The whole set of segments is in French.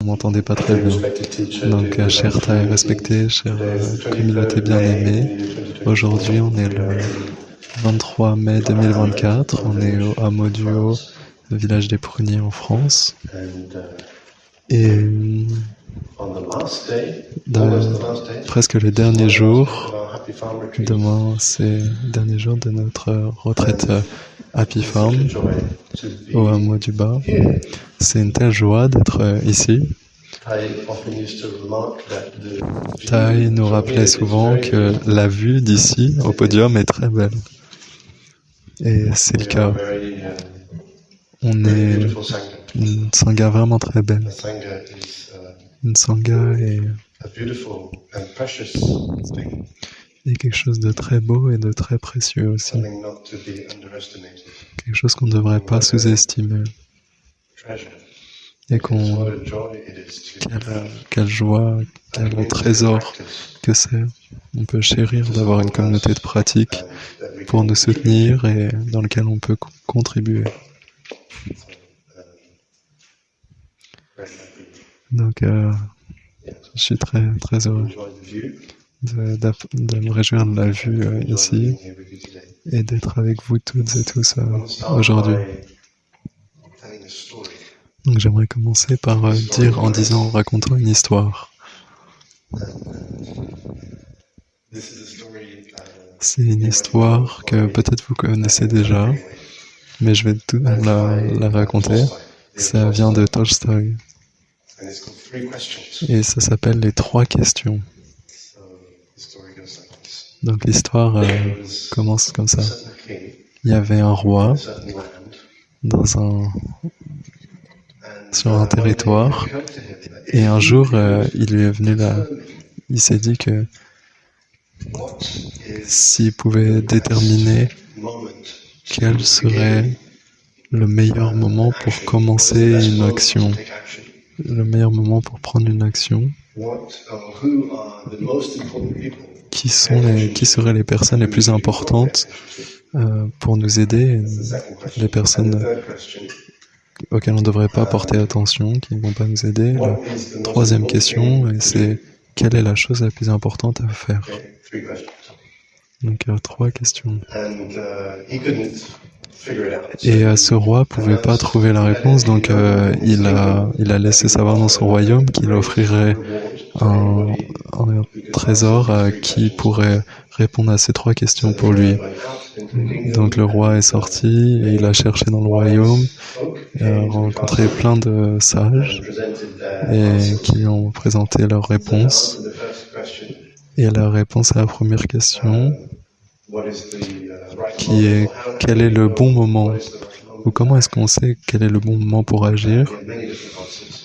m'entendais pas très bien. Donc, cher Thaï respecté, chère communauté bien-aimée, aujourd'hui on est le 23 mai 2024, on est au hameau du Haut, le village des Pruniers en France. Et presque le dernier jour, demain c'est le dernier jour de notre retraite Happy Farm au hameau du Bas. C'est une telle joie d'être ici. Thaï nous rappelait souvent que la vue d'ici au podium est très belle. Et c'est le cas. On est une sangha vraiment très belle. Une sangha est quelque chose de très beau et de très précieux aussi. Quelque chose qu'on ne devrait pas sous-estimer. Et quelle joie, quel trésor que c'est. On peut chérir d'avoir une communauté de pratique pour nous soutenir et dans lequel on peut contribuer. Donc, je suis très, très heureux de me réjouir de la vue ici et d'être avec vous toutes et tous aujourd'hui. Donc, j'aimerais commencer par en racontant une histoire. C'est une histoire que peut-être vous connaissez déjà, mais je vais tout la raconter. Ça vient de Tolstoï. Et ça s'appelle les 3 questions. Donc l'histoire commence comme ça. Il y avait un roi sur un territoire, et un jour il lui est venu il s'est dit que s'il pouvait déterminer quel serait le meilleur moment pour commencer une action, le meilleur moment pour prendre une action, qui seraient les personnes les plus importantes pour nous aider, les personnes auxquelles on ne devrait pas porter attention, qui ne vont pas nous aider. La 3e question, c'est quelle est la chose la plus importante à faire? Donc 3 questions. Et ce roi pouvait pas trouver la réponse, donc il a laissé savoir dans son royaume qu'il offrirait un trésor à qui pourrait répondre à ces 3 questions pour lui. Donc le roi est sorti et il a cherché dans le royaume, a rencontré plein de sages et qui lui ont présenté leurs réponses. Et la réponse à la première question, qui est quel est le bon moment, ou comment est-ce qu'on sait quel est le bon moment pour agir?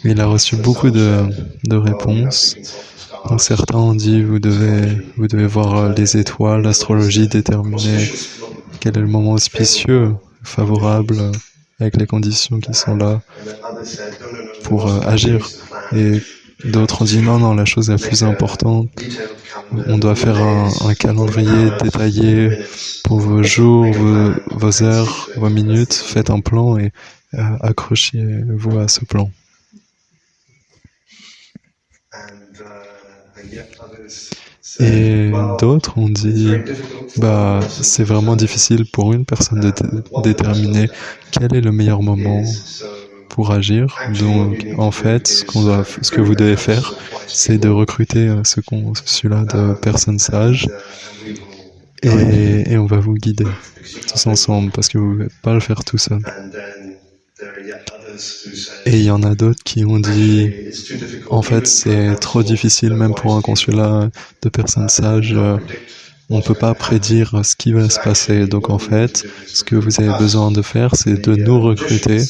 Il a reçu beaucoup de réponses. Donc certains ont dit vous devez voir les étoiles, l'astrologie, déterminer quel est le moment auspicieux, favorable, avec les conditions qui sont là pour agir. Et d'autres ont dit non, la chose la plus importante, on doit faire un calendrier détaillé pour vos jours, vos heures, vos minutes. Faites un plan et accrochez-vous à ce plan. Et d'autres ont dit c'est vraiment difficile pour une personne de déterminer quel est le meilleur moment pour agir. Donc en fait, ce que vous devez faire, c'est de recruter celui-là de personnes sages et on va vous guider tous ensemble parce que vous ne pouvez pas le faire tout seul. Et il y en a d'autres qui ont dit en fait c'est trop difficile même pour un consulat de personnes sages, on ne peut pas prédire ce qui va se passer. Donc en fait, ce que vous avez besoin de faire, c'est de nous recruter,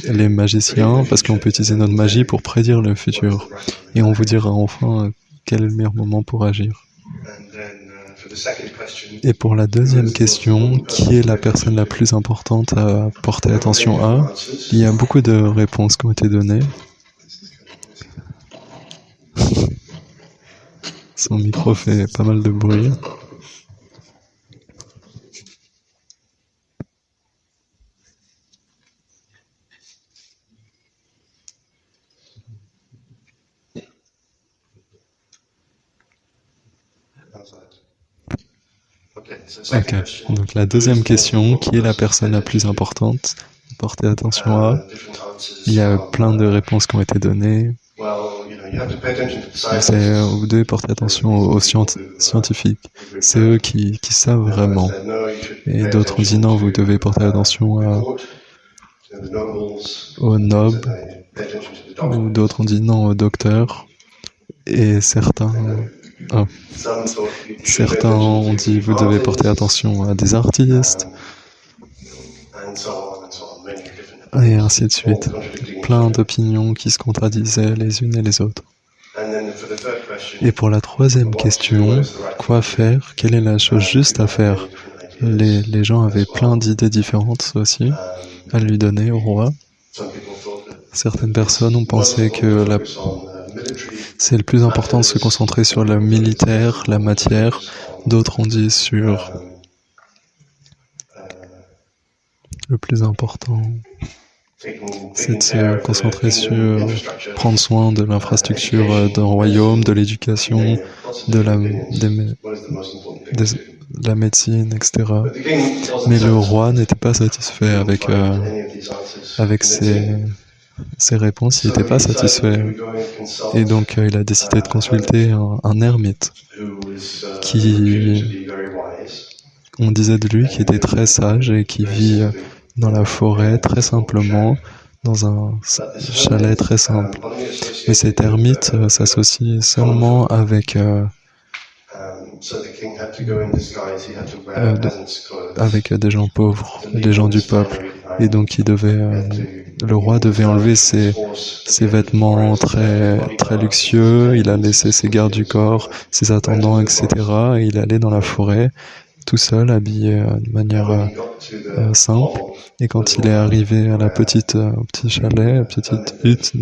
les magiciens, parce qu'on peut utiliser notre magie pour prédire le futur. Et on vous dira enfin quel est le meilleur moment pour agir. Et pour la 2e question, qui est la personne la plus importante à porter attention à? Il y a beaucoup de réponses qui ont été données. Son micro fait pas mal de bruit. Ok, donc la deuxième question, qui est la personne la plus importante? Portez attention à. Il y a plein de réponses qui ont été données. Vous devez porter attention aux scientifiques. C'est eux qui savent vraiment. Et d'autres ont dit non, vous devez porter attention aux nobles. Ou d'autres ont dit non aux docteurs. Et certains ont dit vous devez porter attention à des artistes. Et ainsi de suite. Plein d'opinions qui se contradisaient les unes et les autres. Et pour la troisième question, quoi faire? Quelle est la chose juste à faire? Les gens avaient plein d'idées différentes aussi à lui donner au roi. Certaines personnes ont pensé que c'est le plus important de se concentrer sur le militaire, la matière. D'autres ont dit sur le plus important, c'est de se concentrer sur prendre soin de l'infrastructure d'un royaume, de l'éducation, de la médecine, etc. Mais le roi n'était pas satisfait avec ses réponses, il n'était pas satisfait. Et donc il a décidé de consulter un ermite qui, on disait de lui, qui était très sage et qui vit dans la forêt très simplement, dans un chalet très simple. Mais cet ermite s'associe seulement avec des gens pauvres, des gens du peuple. Et donc le roi devait enlever ses vêtements très, très luxueux, il a laissé ses gardes du corps, ses attendants, etc. Et il allait dans la forêt, tout seul, habillé de manière simple. Et quand il est arrivé à la au petit chalet, la petite hutte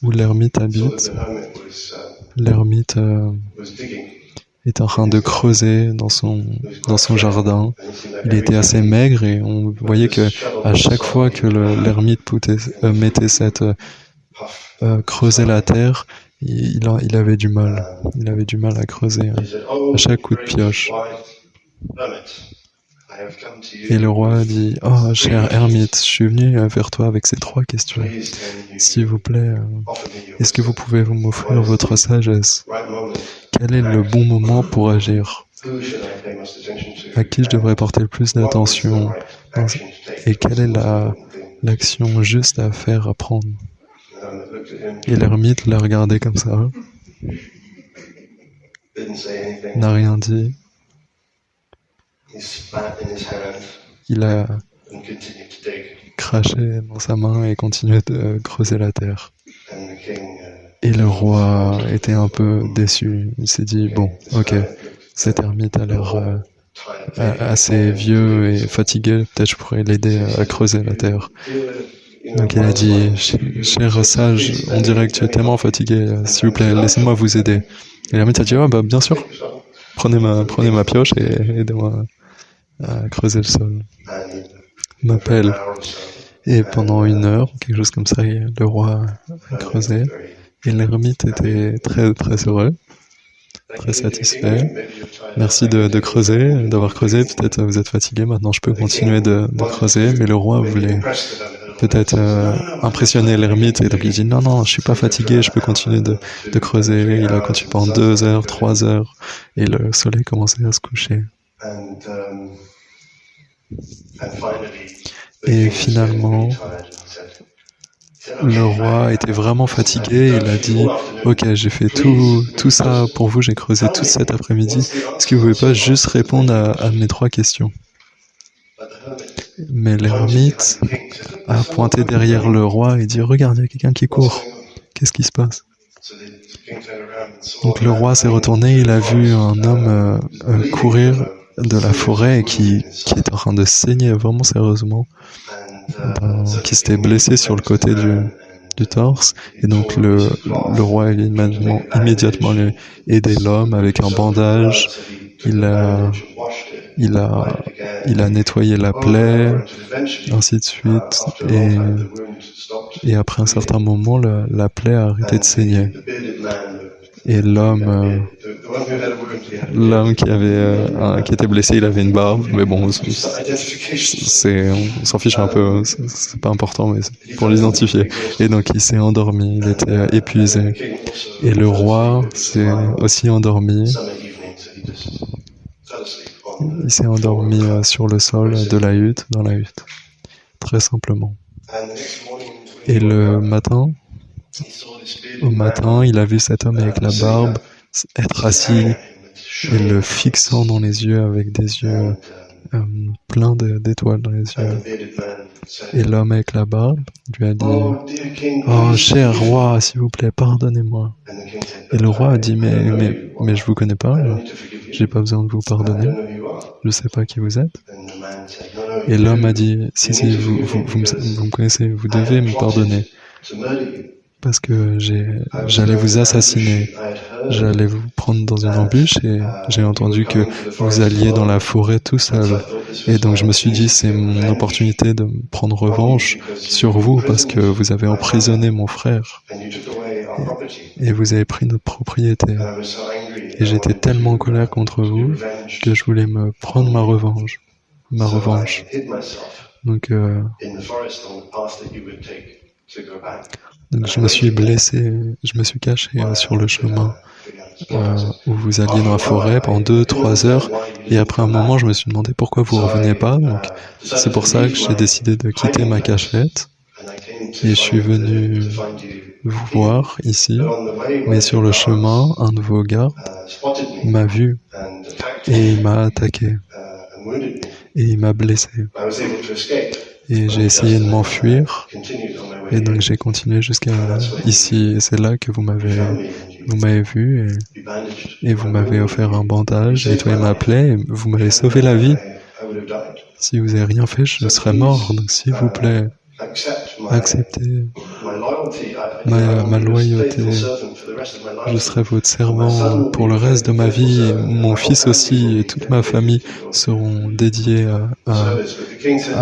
où l'ermite habite, l'ermite est en train de creuser dans son jardin. Il était assez maigre et on voyait que à chaque fois que l'ermite mettait creuser la terre, il avait du mal. Il avait du mal à creuser à chaque coup de pioche. Et le roi dit « Oh, cher ermite, je suis venu vers toi avec ces 3 questions. S'il vous plaît, est-ce que vous pouvez m'offrir votre sagesse? Quel est le bon moment pour agir? À qui je devrais porter le plus d'attention? Et quelle est l'action juste à faire, à prendre ?» Et l'ermite l'a regardé comme ça. N'a rien dit. Il a craché dans sa main et continué de creuser la terre. Et le roi était un peu déçu. Il s'est dit, bon, ok, cet ermite a l'air assez vieux et fatigué, peut-être je pourrais l'aider à creuser la terre. Donc il a dit, cher sage, on dirait que tu es tellement fatigué, s'il vous plaît, laissez-moi vous aider. Et l'ermite a dit, oh, bah, bien sûr, prenez ma pioche et aidez-moi à creuser le sol. M'appelle. Et pendant 1 heure, quelque chose comme ça, le roi a creusé. Et l'ermite était très, très heureux, très satisfait. Merci de creuser, d'avoir creusé. Peut-être vous êtes fatigué, maintenant je peux continuer de creuser. Mais le roi voulait peut-être impressionner l'ermite. Et donc il dit, non, je suis pas fatigué, je peux continuer de creuser. Il a continué pendant 2 heures, 3 heures. Et le soleil commençait à se coucher. Et finalement, le roi était vraiment fatigué. Il a dit, ok, j'ai fait tout ça pour vous, j'ai creusé tout cet après-midi. Est-ce que vous pouvez pas juste répondre à mes 3 questions? Mais l'ermite a pointé derrière le roi et dit, regarde, il y a quelqu'un qui court. Qu'est-ce qui se passe? Donc le roi s'est retourné, il a vu un homme courir de la forêt et qui était en train de saigner vraiment sérieusement, qui s'était blessé sur le côté du torse. Et donc le roi a immédiatement aidé l'homme avec un bandage. Il a nettoyé la plaie, ainsi de suite. Et après un certain moment, la plaie a arrêté de saigner. Et l'homme L'homme qui était blessé, il avait une barbe, mais bon, on s'en fiche un peu, c'est pas important, mais c'est pour l'identifier. Et donc il s'est endormi, il était épuisé. Et le roi s'est aussi endormi. Il s'est endormi sur le sol de la hutte, dans la hutte, très simplement. Et le matin, au matin, il a vu cet homme avec la barbe être assis et le fixant dans les yeux avec des yeux pleins d'étoiles dans les yeux. Et l'homme avec la barbe lui a dit « Oh, cher roi, s'il vous plaît, pardonnez-moi. » Et le roi a dit « Mais je vous connais pas, j'ai pas besoin de vous pardonner, je sais pas qui vous êtes. » Et l'homme a dit « Si, vous me connaissez, vous devez me pardonner. Parce que j'allais vous assassiner, j'allais vous prendre dans une embûche et j'ai entendu que vous alliez dans la forêt tout seul. Et donc je me suis dit, c'est mon opportunité de prendre revanche sur vous parce que vous avez emprisonné mon frère et vous avez pris notre propriété. Et j'étais tellement en colère contre vous que je voulais me prendre ma revanche. Donc je me suis blessé, je me suis caché sur le chemin où vous alliez dans la forêt pendant 2-3 heures, et après un moment, je me suis demandé pourquoi vous ne reveniez pas. Donc c'est pour ça que j'ai décidé de quitter ma cachette et je suis venu vous voir ici. Mais sur le chemin, un de vos gardes m'a vu et il m'a attaqué et il m'a blessé. Et j'ai essayé de m'enfuir, et donc j'ai continué jusqu'à ici, et c'est là que vous m'avez vu, et vous m'avez offert un bandage, nettoyé ma plaie, et vous m'avez sauvé la vie. Si vous n'avez rien fait, je serais mort, donc s'il vous plaît, acceptez ma loyauté. Je serai votre servant pour le reste de ma vie, et mon fils aussi, et toute ma famille seront dédiés à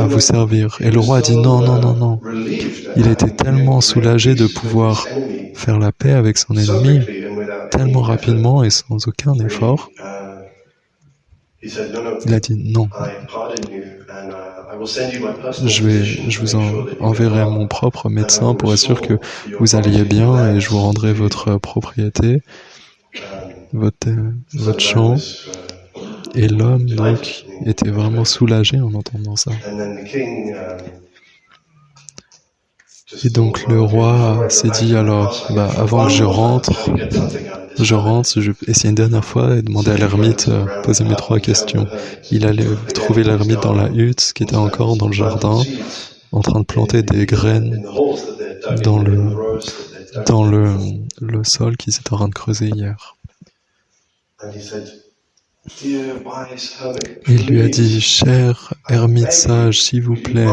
vous servir. Et le roi a dit non, non, non, non. Il était tellement soulagé de pouvoir faire la paix avec son ennemi, tellement rapidement et sans aucun effort. Il a dit non. Je vous enverrai mon propre médecin pour être sûr que vous alliez bien et je vous rendrai votre propriété, votre champ. Et l'homme, donc, était vraiment soulagé en entendant ça. Et donc le roi s'est dit alors, avant que je rentre, je vais essayer une dernière fois et demander à l'ermite, poser mes 3 questions. Il allait trouver l'ermite dans la hutte, qui était encore dans le jardin, en train de planter des graines dans le sol qu'ils étaient en train de creuser hier. Il lui a dit, cher ermite sage, s'il vous plaît,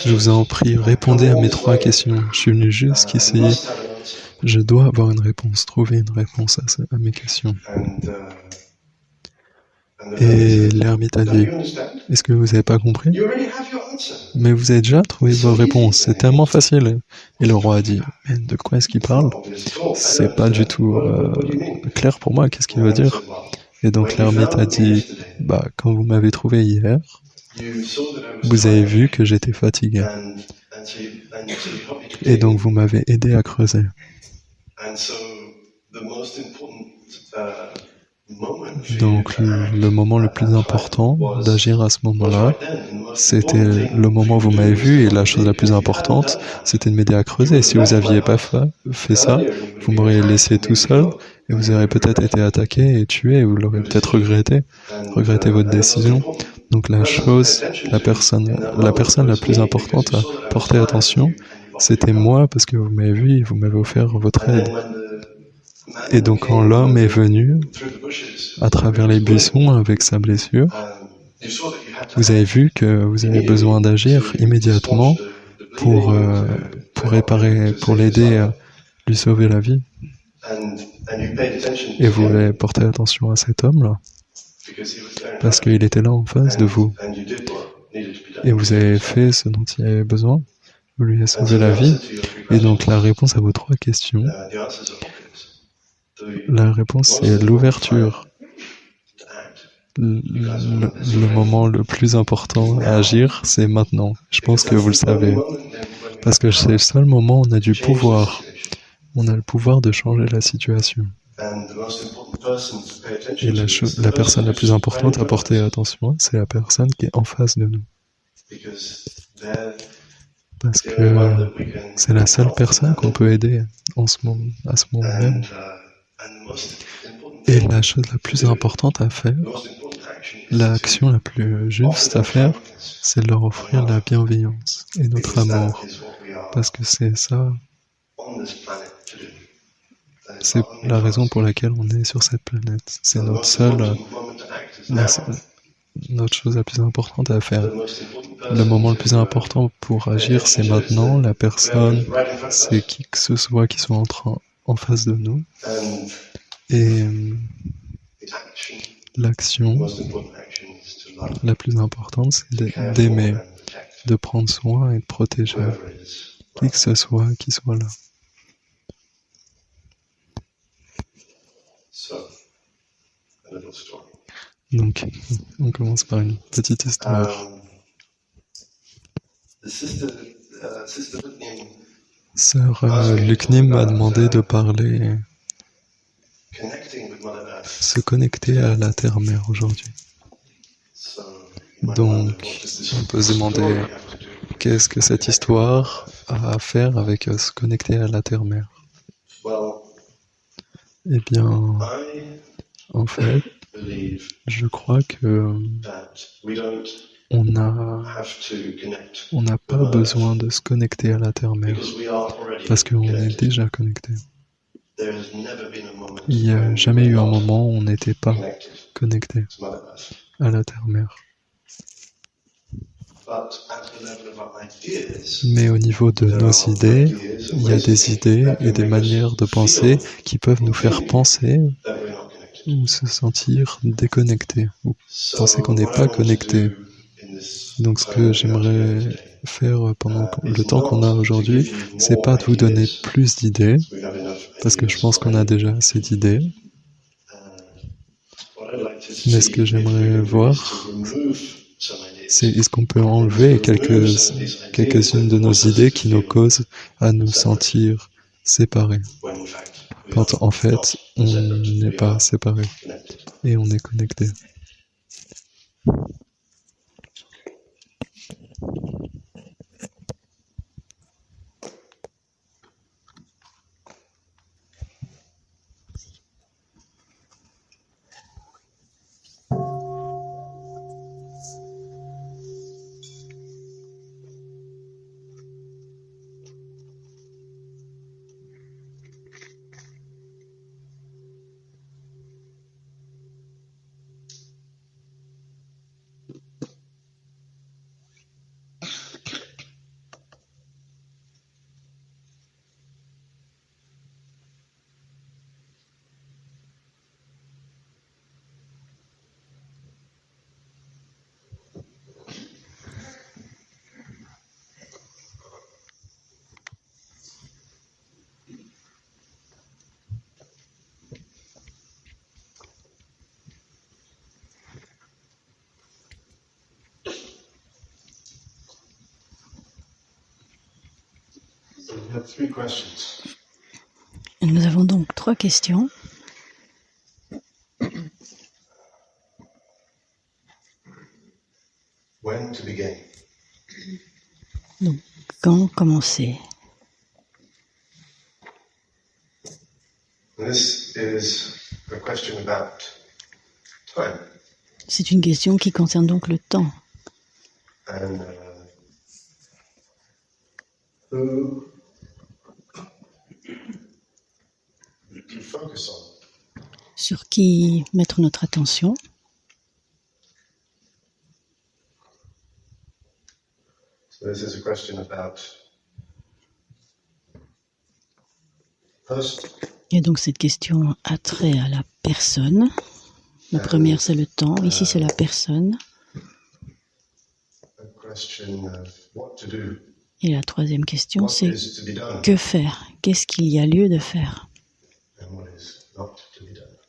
je vous en prie, répondez à mes 3 questions. Je suis venu jusqu'ici. Je dois avoir une réponse, trouver une réponse à mes questions. Et l'ermite a dit, est-ce que vous n'avez pas compris? Mais vous avez déjà trouvé vos réponses, c'est tellement facile. Et le roi a dit, mais de quoi est-ce qu'il parle? C'est pas du tout clair pour moi, qu'est-ce qu'il veut dire? Et donc l'ermite a dit, quand vous m'avez trouvé hier, vous avez vu que j'étais fatigué. Et donc vous m'avez aidé à creuser. Donc le moment le plus important d'agir à ce moment-là, c'était le moment où vous m'avez vu, et la chose la plus importante, c'était de m'aider à creuser. Si vous n'aviez pas fait ça, vous m'auriez laissé tout seul, et vous auriez peut-être été attaqué et tué, et vous l'aurez peut-être regretté votre décision. Donc la personne la plus importante à porter attention, c'était moi, parce que vous m'avez vu et vous m'avez offert votre aide. Et donc quand l'homme est venu à travers les buissons avec sa blessure, vous avez vu que vous avez besoin d'agir immédiatement pour réparer, pour l'aider à lui sauver la vie. Et vous avez porté attention à cet homme-là, parce qu'il était là en face de vous. Et vous avez fait ce dont il avait besoin, vous lui avez sauvé la vie. Et donc la réponse à vos 3 questions, La réponse, c'est l'ouverture. Le moment le plus important à agir, c'est maintenant. Je pense que vous le savez. Parce que c'est le seul moment où on a du pouvoir. On a le pouvoir de changer la situation. Et la personne la plus importante à porter attention, c'est la personne qui est en face de nous. Parce que c'est la seule personne qu'on peut aider à ce moment même. Et la chose la plus importante à faire, l'action la plus juste à faire, c'est de leur offrir la bienveillance et notre amour. Parce que c'est ça, c'est la raison pour laquelle on est sur cette planète. C'est notre chose la plus importante à faire. Le moment le plus important pour agir, c'est maintenant. La personne, c'est qui que ce soit qui soit en face de nous. Et l'action la plus importante, c'est d'aimer, de prendre soin et de protéger qui que ce soit qui soit là. Donc, on commence par une petite histoire. Sœur Luknim m'a demandé de parler, se connecter à la Terre-Mère aujourd'hui. Donc, on peut se demander qu'est-ce que cette histoire a à faire avec se connecter à la Terre-Mère. Eh bien, en fait, je crois que on n'a pas besoin de se connecter à la Terre-Mère parce qu'on est déjà connecté. Il n'y a jamais eu un moment où on n'était pas connecté à la Terre-Mère. Mais au niveau de nos idées, il y a des idées et des manières de penser qui peuvent nous faire penser ou se sentir déconnecté, ou penser qu'on n'est pas connecté. Donc ce que j'aimerais faire pendant le temps qu'on a aujourd'hui, c'est pas de vous donner plus d'idées, parce que je pense qu'on a déjà assez d'idées, mais ce que j'aimerais voir, c'est est-ce qu'on peut enlever quelques-unes de nos idées qui nous causent à nous sentir séparés, quand en fait on n'est pas séparés et on est connectés. Nous avons donc 3 questions. Donc, quand commencer? C'est une question qui concerne donc le temps. Sur qui mettre notre attention. Et donc cette question a trait à la personne. La première c'est le temps, ici c'est la personne. Et la troisième question c'est que faire? Qu'est-ce qu'il y a lieu de faire?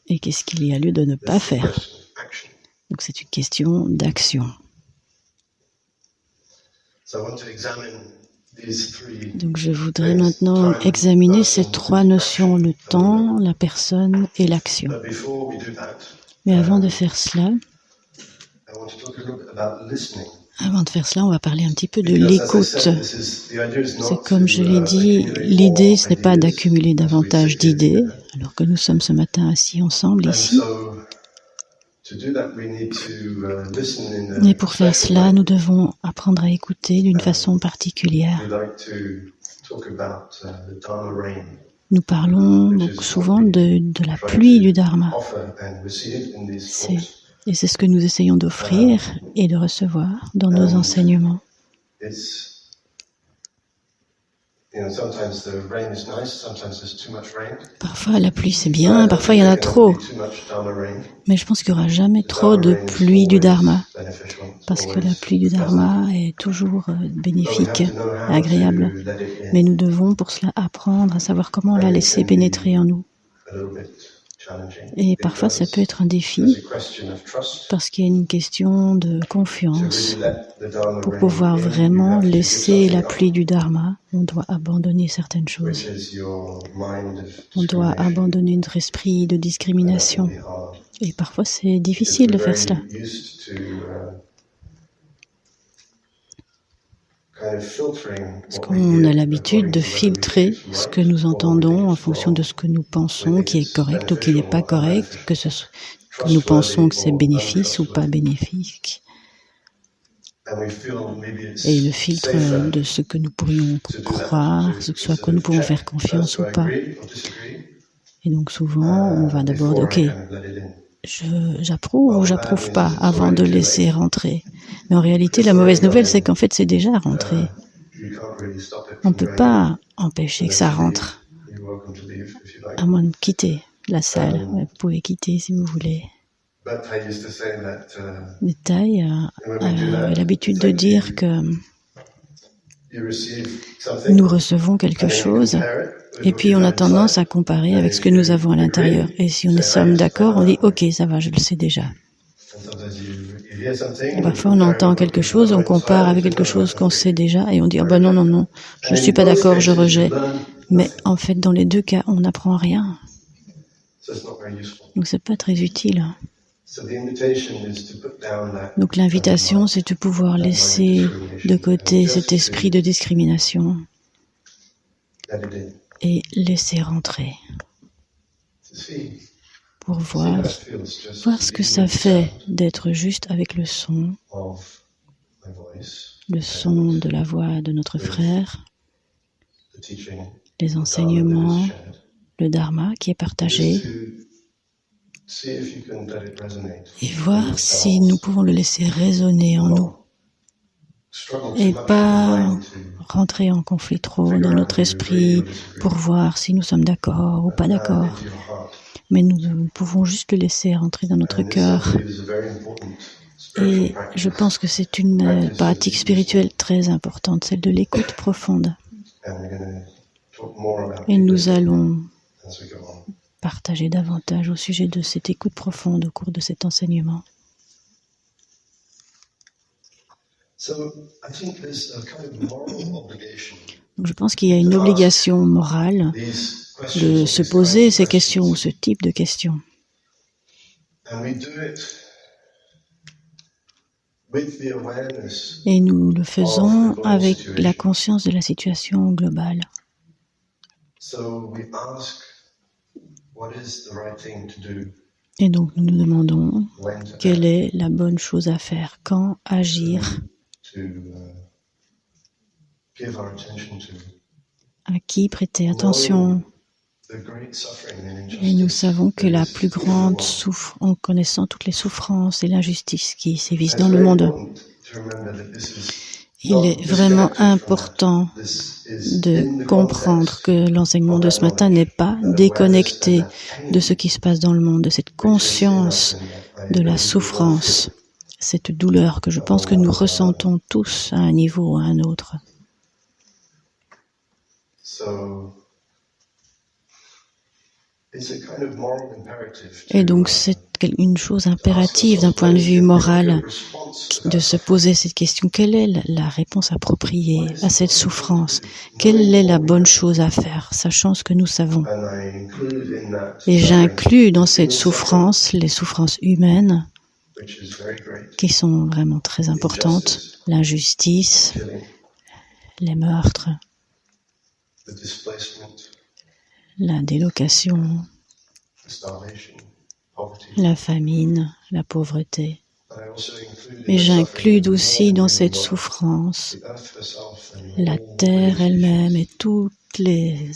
et qu'est-ce qu'il y a lieu de ne pas faire. Donc c'est une question d'action. Donc je voudrais maintenant examiner ces trois notions, le temps, la personne et l'action. Mais avant de faire cela, on va parler un petit peu de l'écoute. C'est comme je l'ai dit, l'idée, ce n'est pas d'accumuler davantage d'idées, alors que nous sommes ce matin assis ensemble ici. Et pour faire cela, nous devons apprendre à écouter d'une façon particulière. Nous parlons donc souvent de la pluie du Dharma. Et c'est ce que nous essayons d'offrir et de recevoir dans nos enseignements. Parfois la pluie c'est bien, parfois il y en a trop. Mais je pense qu'il n'y aura jamais trop de pluie du Dharma. Parce que la pluie du Dharma est toujours bénéfique, agréable. Mais nous devons pour cela apprendre à savoir comment la laisser pénétrer en nous. Et parfois ça peut être un défi parce qu'il y a une question de confiance. Pour pouvoir vraiment laisser la pluie du Dharma, on doit abandonner certaines choses. On doit abandonner notre esprit de discrimination. Et parfois c'est difficile de faire cela. Parce qu'on a l'habitude de filtrer ce que nous entendons en fonction de ce que nous pensons qui est correct ou qui n'est pas correct, que nous pensons que c'est bénéfique ou pas bénéfique. Et le filtre de ce que nous pourrions croire, ce que soit que nous pouvons faire confiance ou pas. Et donc souvent, on va d'abord dire, ok, j'approuve ou j'approuve pas avant de laisser rentrer. Mais en réalité, la mauvaise nouvelle, c'est qu'en fait, c'est déjà rentré. On ne peut pas empêcher que ça rentre, à moins de quitter la salle. Vous pouvez quitter si vous voulez. Thaï avait l'habitude de dire que nous recevons quelque chose et puis on a tendance à comparer avec ce que nous avons à l'intérieur. Et si on sommes d'accord, on dit « Ok, ça va, je le sais déjà ». Et parfois on entend quelque chose, on compare avec quelque chose qu'on sait déjà et on dit « Ah ben non, je ne suis pas d'accord, je rejette ». Mais en fait, dans les deux cas, on n'apprend rien. Donc c'est pas très utile. Donc l'invitation, c'est de pouvoir laisser de côté cet esprit de discrimination et laisser rentrer pour voir ce que ça fait d'être juste avec le son de la voix de notre frère, les enseignements, le Dharma qui est partagé. Et voir si nous pouvons le laisser résonner en nous et pas rentrer en conflit trop dans notre esprit pour voir si nous sommes d'accord ou pas d'accord. Mais nous pouvons juste le laisser rentrer dans notre cœur. Et je pense que c'est une pratique spirituelle très importante, celle de l'écoute profonde. Et nous allons partager davantage au sujet de cette écoute profonde au cours de cet enseignement. Donc je pense qu'il y a une obligation morale de se poser ces questions ou ce type de questions. Et nous le faisons avec la conscience de la situation globale. Et donc nous nous demandons quelle est la bonne chose à faire, quand agir, à qui prêter attention. Et nous savons que la plus grande souffrance, en connaissant toutes les souffrances et l'injustice qui sévissent dans le monde, il est vraiment important de comprendre que l'enseignement de ce matin n'est pas déconnecté de ce qui se passe dans le monde, de cette conscience de la souffrance, cette douleur que je pense que nous ressentons tous à un niveau ou à un autre. Et donc c'est une chose impérative d'un point de vue moral de se poser cette question. Quelle est la réponse appropriée à cette souffrance? Quelle est la bonne chose à faire, sachant ce que nous savons? Et j'inclus dans cette souffrance les souffrances humaines qui sont vraiment très importantes, l'injustice, les meurtres, la délocation, la famine, la pauvreté. Mais j'inclus aussi dans cette souffrance la terre elle-même et toutes les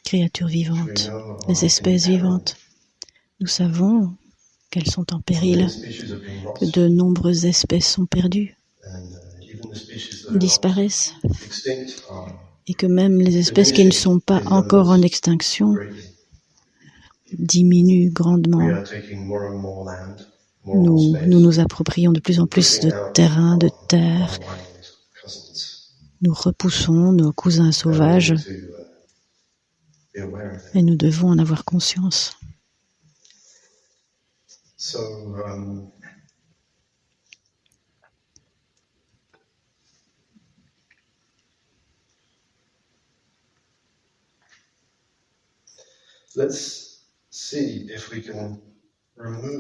créatures vivantes, les espèces vivantes. Nous savons qu'elles sont en péril, que de nombreuses espèces sont perdues, disparaissent, et que même les espèces qui ne sont pas encore en extinction diminuent grandement. Nous approprions de plus en plus de terrain, de terre. Nous repoussons nos cousins sauvages et nous devons en avoir conscience.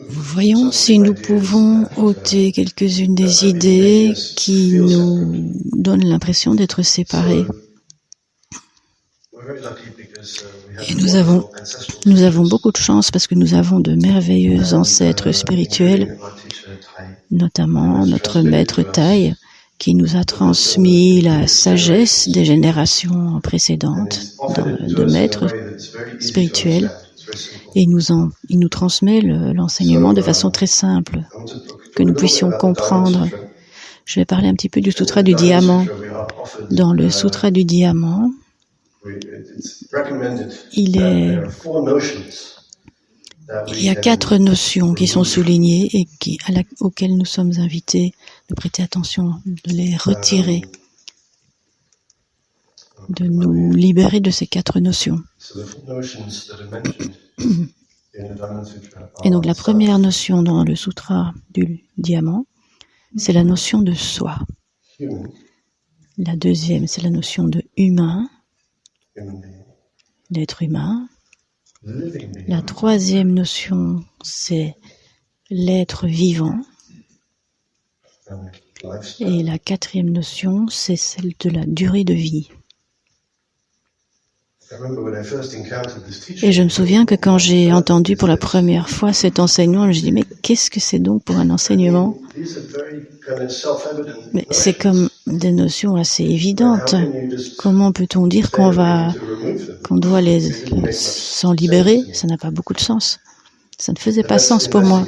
Voyons si nous pouvons ôter quelques-unes des idées qui nous donnent l'impression d'être séparés. Et nous avons beaucoup de chance parce que nous avons de merveilleux ancêtres spirituels, notamment notre maître Thaï, qui nous a transmis la sagesse des générations précédentes de maîtres spirituels. Et il nous transmet l'enseignement de façon très simple, que nous puissions comprendre. Je vais parler un petit peu du Sutra du Diamant. Dans le Sutra du Diamant, il y a 4 notions qui sont soulignées et auxquelles nous sommes invités de prêter attention, de les retirer, de nous libérer de ces 4 notions. Et donc la première notion dans le Sutra du Diamant, c'est la notion de soi. La deuxième, c'est la notion de humain, l'être humain. La troisième notion, c'est l'être vivant. Et la 4e notion, c'est celle de la durée de vie. Et je me souviens que quand j'ai entendu pour la première fois cet enseignement, je me suis dit, mais qu'est-ce que c'est donc pour un enseignement? Mais c'est comme des notions assez évidentes. Comment peut-on dire qu'on doit s'en libérer? Ça n'a pas beaucoup de sens. Ça ne faisait pas sens pour moi.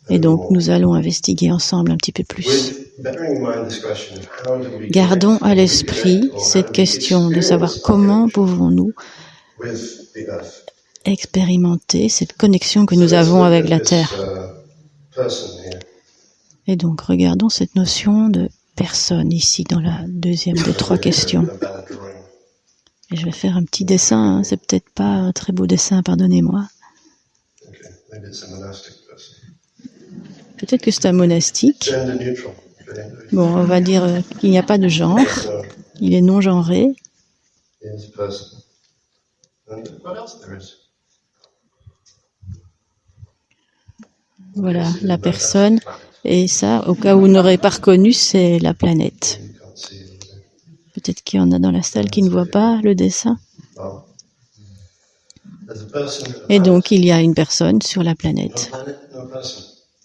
Et donc, nous allons investiguer ensemble un petit peu plus. Gardons à l'esprit cette question de savoir comment pouvons-nous expérimenter cette connexion que nous avons avec la Terre. Et donc, regardons cette notion de personne ici dans la deuxième des 3 questions. Et je vais faire un petit dessin, hein. C'est peut-être pas un très beau dessin, pardonnez-moi. Peut-être que c'est un monastique. Bon, on va dire qu'il n'y a pas de genre. Il est non-genré. Voilà, la personne. Et ça, au cas où vous n'aurez pas reconnu, c'est la planète. Peut-être qu'il y en a dans la salle qui ne voient pas le dessin. Et donc, il y a une personne sur la planète.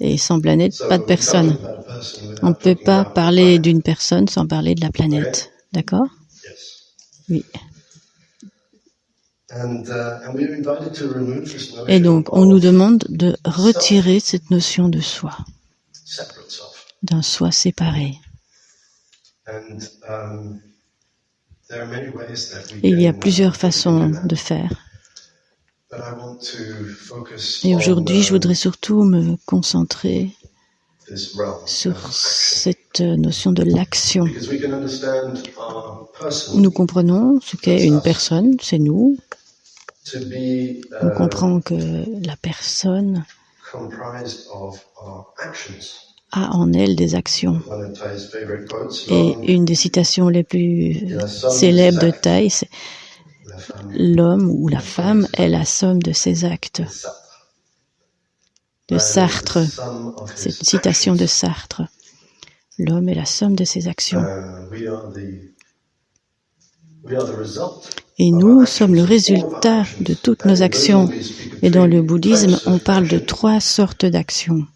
Et sans planète, pas de personne. On ne peut pas parler d'une personne sans parler de la planète. D'accord? Oui. Et donc, on nous demande de retirer cette notion de soi, d'un soi séparé. Et il y a plusieurs façons de faire. Et aujourd'hui, je voudrais surtout me concentrer sur cette notion de l'action. Nous comprenons ce qu'est une personne, c'est nous. On comprend que la personne a en elle des actions. Et une des citations les plus célèbres de Thay, c'est « L'homme ou la femme est la somme de ses actes ». De Sartre, c'est une citation de Sartre. L'homme est la somme de ses actions. Et nous sommes le résultat de toutes nos actions. Et dans le bouddhisme, on parle de 3 sortes d'actions.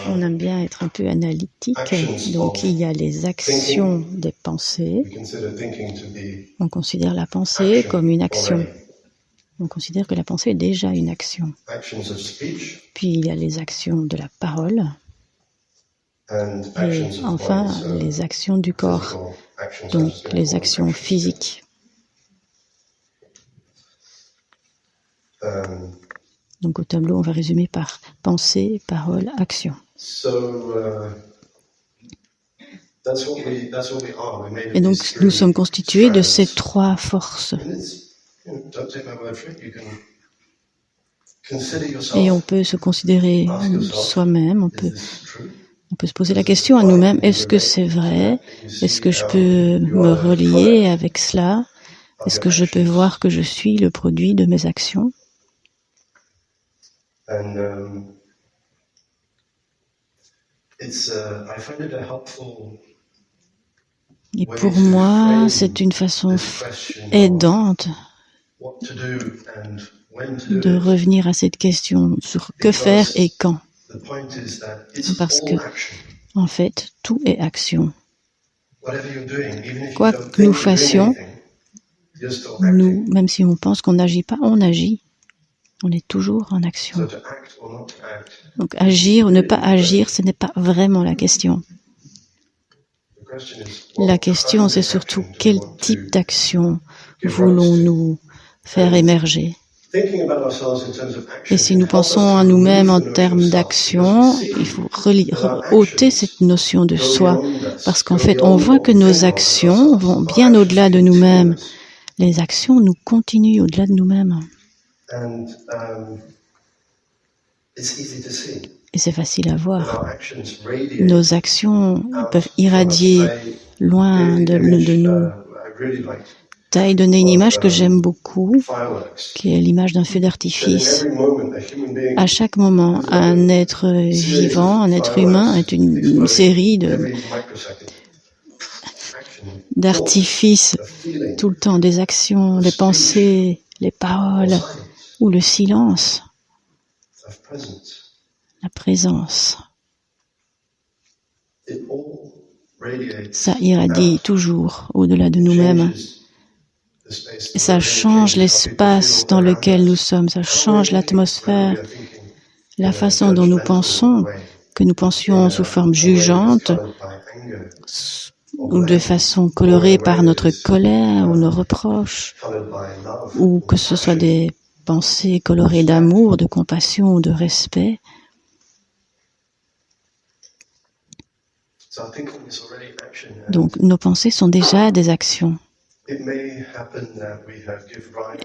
On aime bien être un peu analytique. Donc il y a les actions des pensées. On considère la pensée comme une action. On considère que la pensée est déjà une action. Puis il y a les actions de la parole. Et enfin, les actions du corps, donc les actions physiques. Donc au tableau, on va résumer par pensée, parole, action. Et donc nous sommes constitués de ces 3 forces. Et on peut se considérer soi-même, on peut se poser la question à nous-mêmes, est-ce que c'est vrai? Est-ce que je peux me relier avec cela? Est-ce que je peux voir que je suis le produit de mes actions? Et pour moi, c'est une façon aidante de revenir à cette question sur que faire et quand. Parce que, en fait, tout est action. Quoi que nous fassions, nous, même si on pense qu'on n'agit pas, on agit. On est toujours en action. Donc agir ou ne pas agir, ce n'est pas vraiment la question. La question, c'est surtout quel type d'action voulons-nous faire émerger. Et si nous pensons à nous-mêmes en termes d'action, il faut ôter cette notion de soi, parce qu'en fait, on voit que nos actions vont bien au-delà de nous-mêmes. Les actions nous continuent au-delà de nous-mêmes. Et c'est facile à voir. Nos actions peuvent irradier loin de nous. Thay donnait une image que j'aime beaucoup, qui est l'image d'un feu d'artifice. À chaque moment, un être vivant, un être humain est une série d'artifices, tout le temps, des actions, des pensées, les paroles ou le silence, la présence. Ça irradie toujours au-delà de nous-mêmes. Et ça change l'espace dans lequel nous sommes, ça change l'atmosphère, la façon dont nous pensons, que nous pensions sous forme jugeante ou de façon colorée par notre colère ou nos reproches, ou que ce soit des pensées colorées d'amour, de compassion ou de respect. Donc nos pensées sont déjà des actions.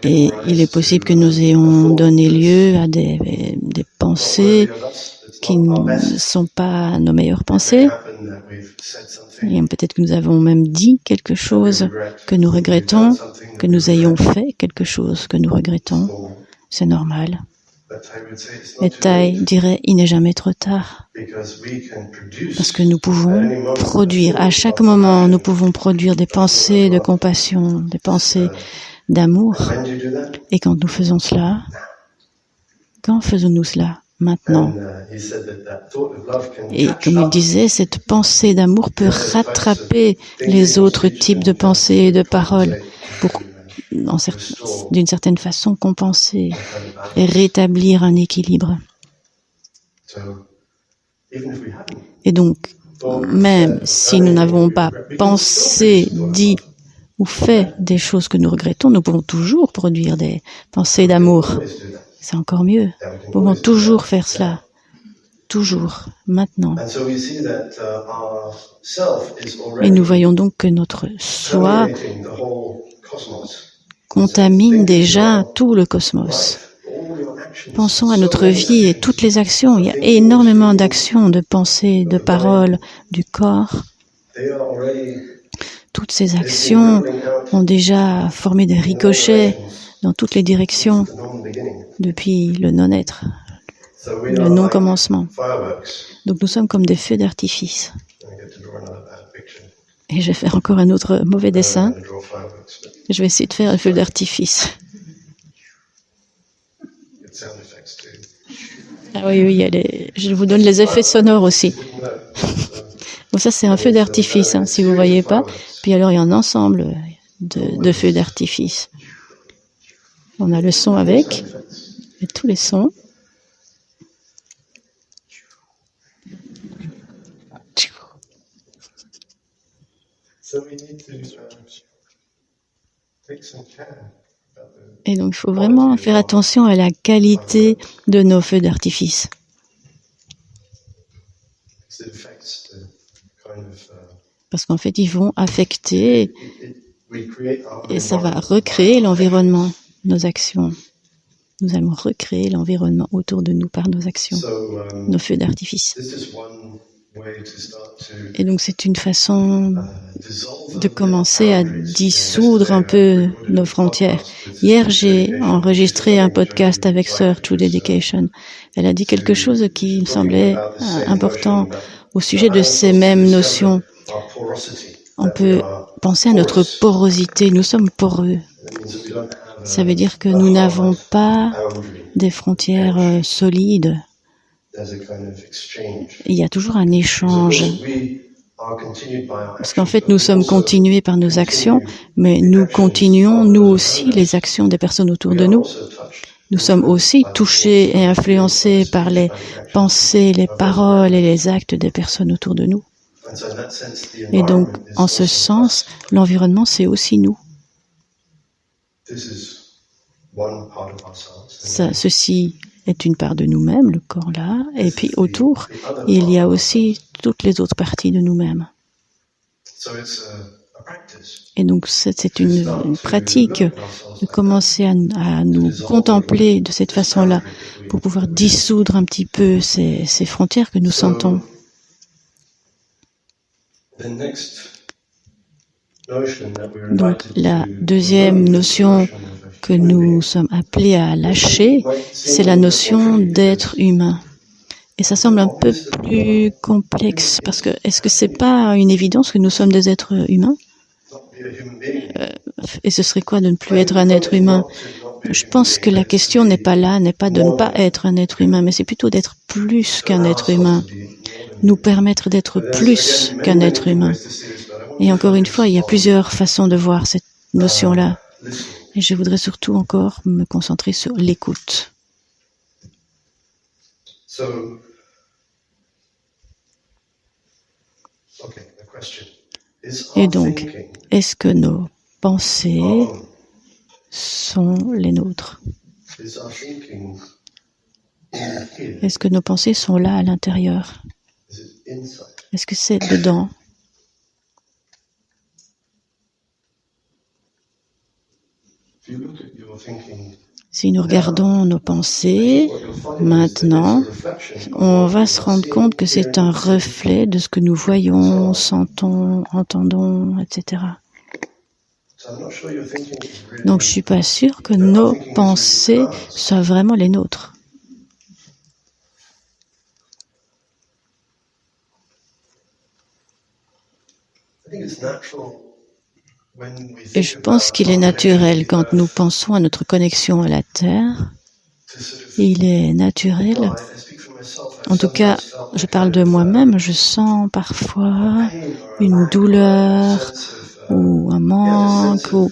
Et il est possible que nous ayons donné lieu à des pensées qui ne sont pas nos meilleures pensées. Et peut-être que nous avons même dit quelque chose que nous regrettons, que nous ayons fait quelque chose que nous regrettons. C'est normal. Mais Thay dirait, il n'est jamais trop tard. Parce que nous pouvons produire, à chaque moment, nous pouvons produire des pensées de compassion, des pensées d'amour. Et quand nous faisons cela, quand faisons-nous cela? Maintenant. Et comme il disait, cette pensée d'amour peut rattraper les autres types de pensées et de paroles pour, d'une certaine façon, compenser et rétablir un équilibre. Et donc, même si nous n'avons pas pensé, dit ou fait des choses que nous regrettons, nous pouvons toujours produire des pensées d'amour. C'est encore mieux. Nous pouvons toujours faire cela. toujours, maintenant. Et nous voyons donc que notre soi contamine déjà tout le cosmos. Pensons à notre vie et toutes les actions. Il y a énormément d'actions, de pensées, de paroles, du corps. Toutes ces actions ont déjà formé des ricochets dans toutes les directions depuis le non-être, le non-commencement. Donc nous sommes comme des feux d'artifice. Et je vais faire encore un autre mauvais dessin. Je vais essayer de faire un feu d'artifice. Ah oui, je vous donne les effets sonores aussi. Bon, ça, c'est un feu d'artifice, hein, si vous ne voyez pas. Puis alors, il y a un ensemble de feux d'artifice. On a le son avec, et tous les sons. Et donc, il faut vraiment faire attention à la qualité de nos feux d'artifice. Parce qu'en fait, ils vont affecter et ça va recréer l'environnement, nos actions. Nous allons recréer l'environnement autour de nous par nos actions, nos feux d'artifice. Et donc, c'est une façon de commencer à dissoudre un peu nos frontières. Hier, j'ai enregistré un podcast avec Sœur True Dedication. Elle a dit quelque chose qui me semblait important au sujet de ces mêmes notions. On peut penser à notre porosité. Nous sommes poreux. Ça veut dire que nous n'avons pas des frontières solides. Il y a toujours un échange. Parce qu'en fait, nous sommes continués par nos actions, mais nous continuons, nous aussi, les actions des personnes autour de nous. Nous sommes aussi touchés et influencés par les pensées, les paroles et les actes des personnes autour de nous. Et donc, en ce sens, l'environnement, c'est aussi nous. Ceci est une part de nous-mêmes, le corps là, et puis autour, il y a aussi toutes les autres parties de nous-mêmes. Et donc, c'est une pratique de commencer à nous contempler de cette façon-là pour pouvoir dissoudre un petit peu ces frontières que nous sentons. Donc, la deuxième notion que nous sommes appelés à lâcher, c'est la notion d'être humain. Et ça semble un peu plus complexe, parce que est-ce que c'est pas une évidence que nous sommes des êtres humains? Et ce serait quoi de ne plus être un être humain? Je pense que la question n'est pas là, n'est pas de ne pas être un être humain, mais c'est plutôt d'être plus qu'un être humain. Nous permettre d'être plus qu'un être humain. Et encore une fois, il y a plusieurs façons de voir cette notion-là. Et je voudrais surtout encore me concentrer sur l'écoute. Et donc, est-ce que nos pensées sont les nôtres? Est-ce que nos pensées sont là à l'intérieur? Est-ce que c'est dedans? Si nous regardons nos pensées, maintenant, on va se rendre compte que c'est un reflet de ce que nous voyons, sentons, entendons, etc. Donc, je ne suis pas sûre que nos pensées soient vraiment les nôtres. Et je pense qu'il est naturel quand nous pensons à notre connexion à la Terre. Il est naturel. En tout cas, je parle de moi-même, je sens parfois une douleur ou un manque ou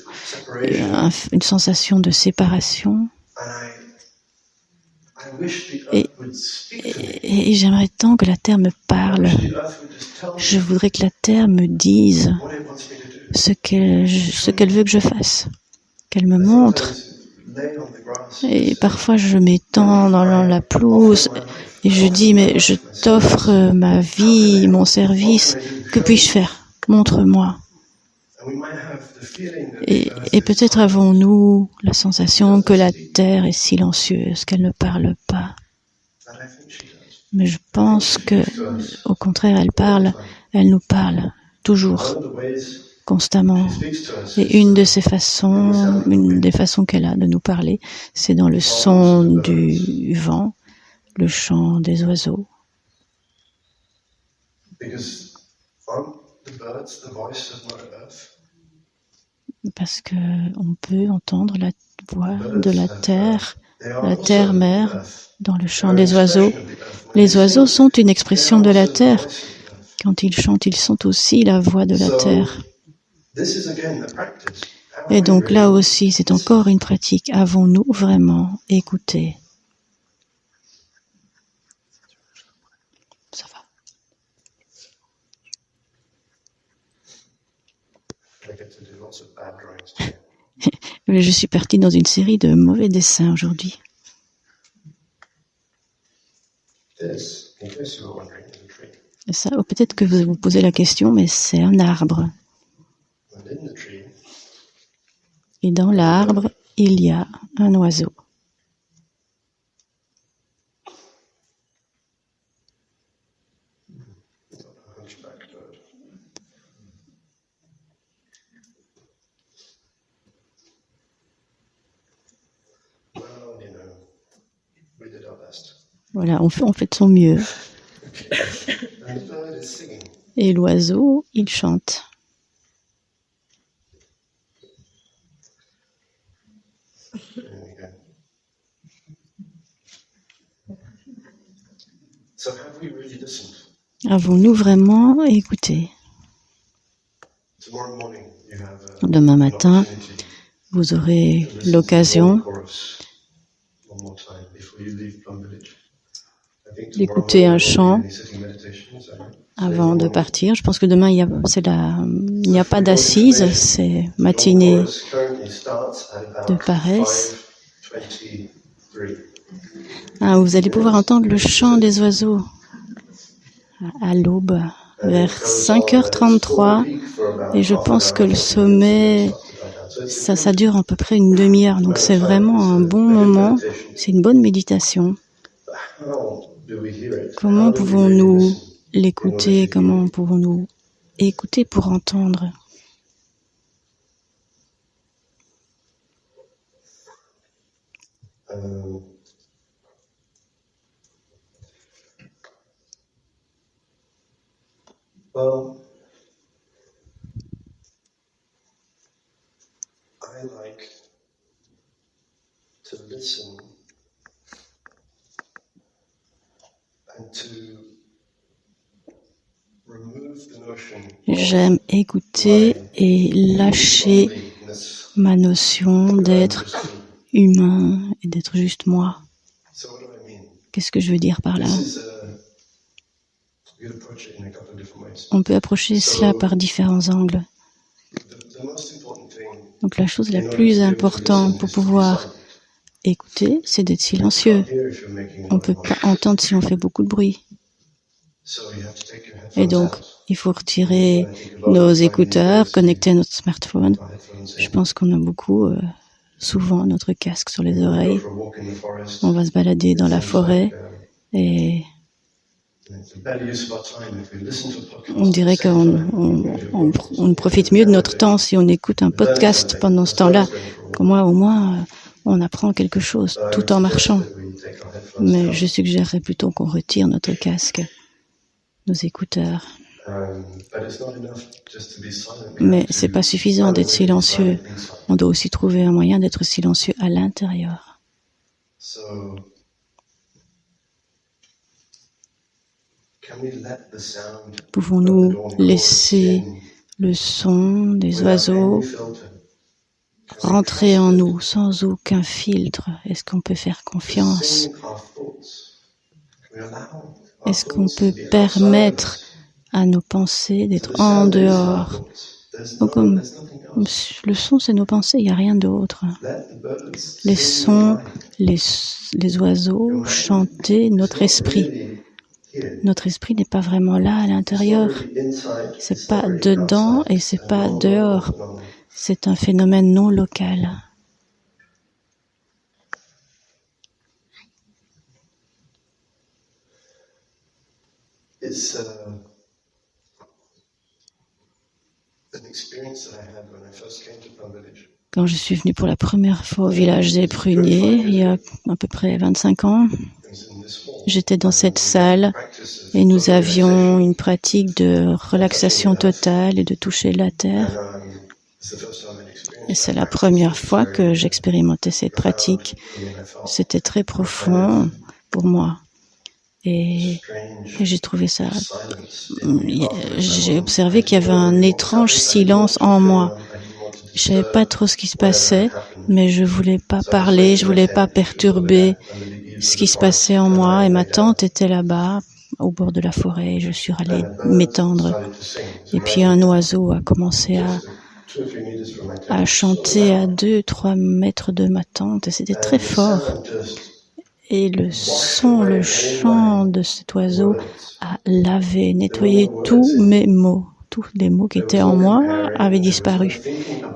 une sensation de séparation. Et j'aimerais tant que la Terre me parle. Je voudrais que la Terre me dise ce qu'elle veut que je fasse, qu'elle me montre. Et parfois, je m'étends dans la pelouse Et je dis, mais je t'offre ma vie, mon service, que puis-je faire? Montre-moi. Et peut-être avons-nous la sensation que la terre est silencieuse, qu'elle ne parle pas. Mais je pense que, au contraire, elle nous parle toujours, constamment. Et une des façons qu'elle a de nous parler, c'est dans le son du vent, le chant des oiseaux. Parce qu'on peut entendre la voix de la terre mère, dans le chant des oiseaux. Les oiseaux sont une expression de la terre. Quand ils chantent, ils sont aussi la voix de la terre. Et donc là aussi, c'est encore une pratique. Avons-nous vraiment écouté? Ça va. Je suis partie dans une série de mauvais dessins aujourd'hui. Et ça, peut-être que vous vous posez la question, mais c'est un arbre. Et dans l'arbre, il y a un oiseau. Voilà, on fait de son mieux. Et l'oiseau, il chante. Avons-nous vraiment écouté? Demain matin, vous aurez l'occasion d'écouter un chant avant de partir. Je pense que demain, il n'y a pas d'assises, c'est matinée de paresse. Vous allez pouvoir entendre le chant des oiseaux à l'aube, vers 5h33. Et je pense que le sommet, ça dure à peu près une demi-heure. Donc c'est vraiment un bon moment, c'est une bonne méditation. Comment pouvons-nous l'écouter? Comment pouvons-nous écouter pour entendre? I like to listen and to remove the notion. J'aime écouter et lâcher ma notion d'être humain et d'être juste moi. Qu'est-ce que je veux dire par là? On peut approcher cela par différents angles. Donc la chose la plus importante pour pouvoir écouter, c'est d'être silencieux. On ne peut pas entendre si on fait beaucoup de bruit. Et donc, il faut retirer nos écouteurs, connecter à notre smartphone. Je pense qu'on a beaucoup, souvent, notre casque sur les oreilles. On va se balader dans la forêt et on dirait qu'on profite mieux de notre temps si on écoute un podcast pendant ce temps-là. Comme moi, au moins, on apprend quelque chose tout en marchant. Mais je suggérerais plutôt qu'on retire notre casque, nos écouteurs. Mais c'est pas suffisant d'être silencieux. On doit aussi trouver un moyen d'être silencieux à l'intérieur. Pouvons-nous laisser le son des oiseaux rentrer en nous sans aucun filtre? Est-ce qu'on peut faire confiance? Est-ce qu'on peut permettre à nos pensées d'être en dehors Donc, le son, c'est nos pensées, il n'y a rien d'autre. Les sons, les oiseaux, chanter, notre esprit. Notre esprit n'est pas vraiment là à l'intérieur. C'est pas dedans et c'est pas dehors. C'est un phénomène non local. Quand je suis venu pour la première fois au village des Pruniers, il y a à peu près 25 ans, j'étais dans cette salle et nous avions une pratique de relaxation totale et de toucher la terre. Et c'est la première fois que j'expérimentais cette pratique. C'était très profond pour moi. Et j'ai trouvé ça... J'ai observé qu'il y avait un étrange silence en moi. Je savais pas trop ce qui se passait, mais je voulais pas parler, je voulais pas perturber ce qui se passait en moi. Et ma tante était là-bas, au bord de la forêt, et je suis allée m'étendre. Et puis un oiseau a commencé à chanter à 2-3 mètres de ma tante, et c'était très fort. Et le son, le chant de cet oiseau a lavé, nettoyé tous mes mots. Tous les mots qui étaient en moi avaient disparu.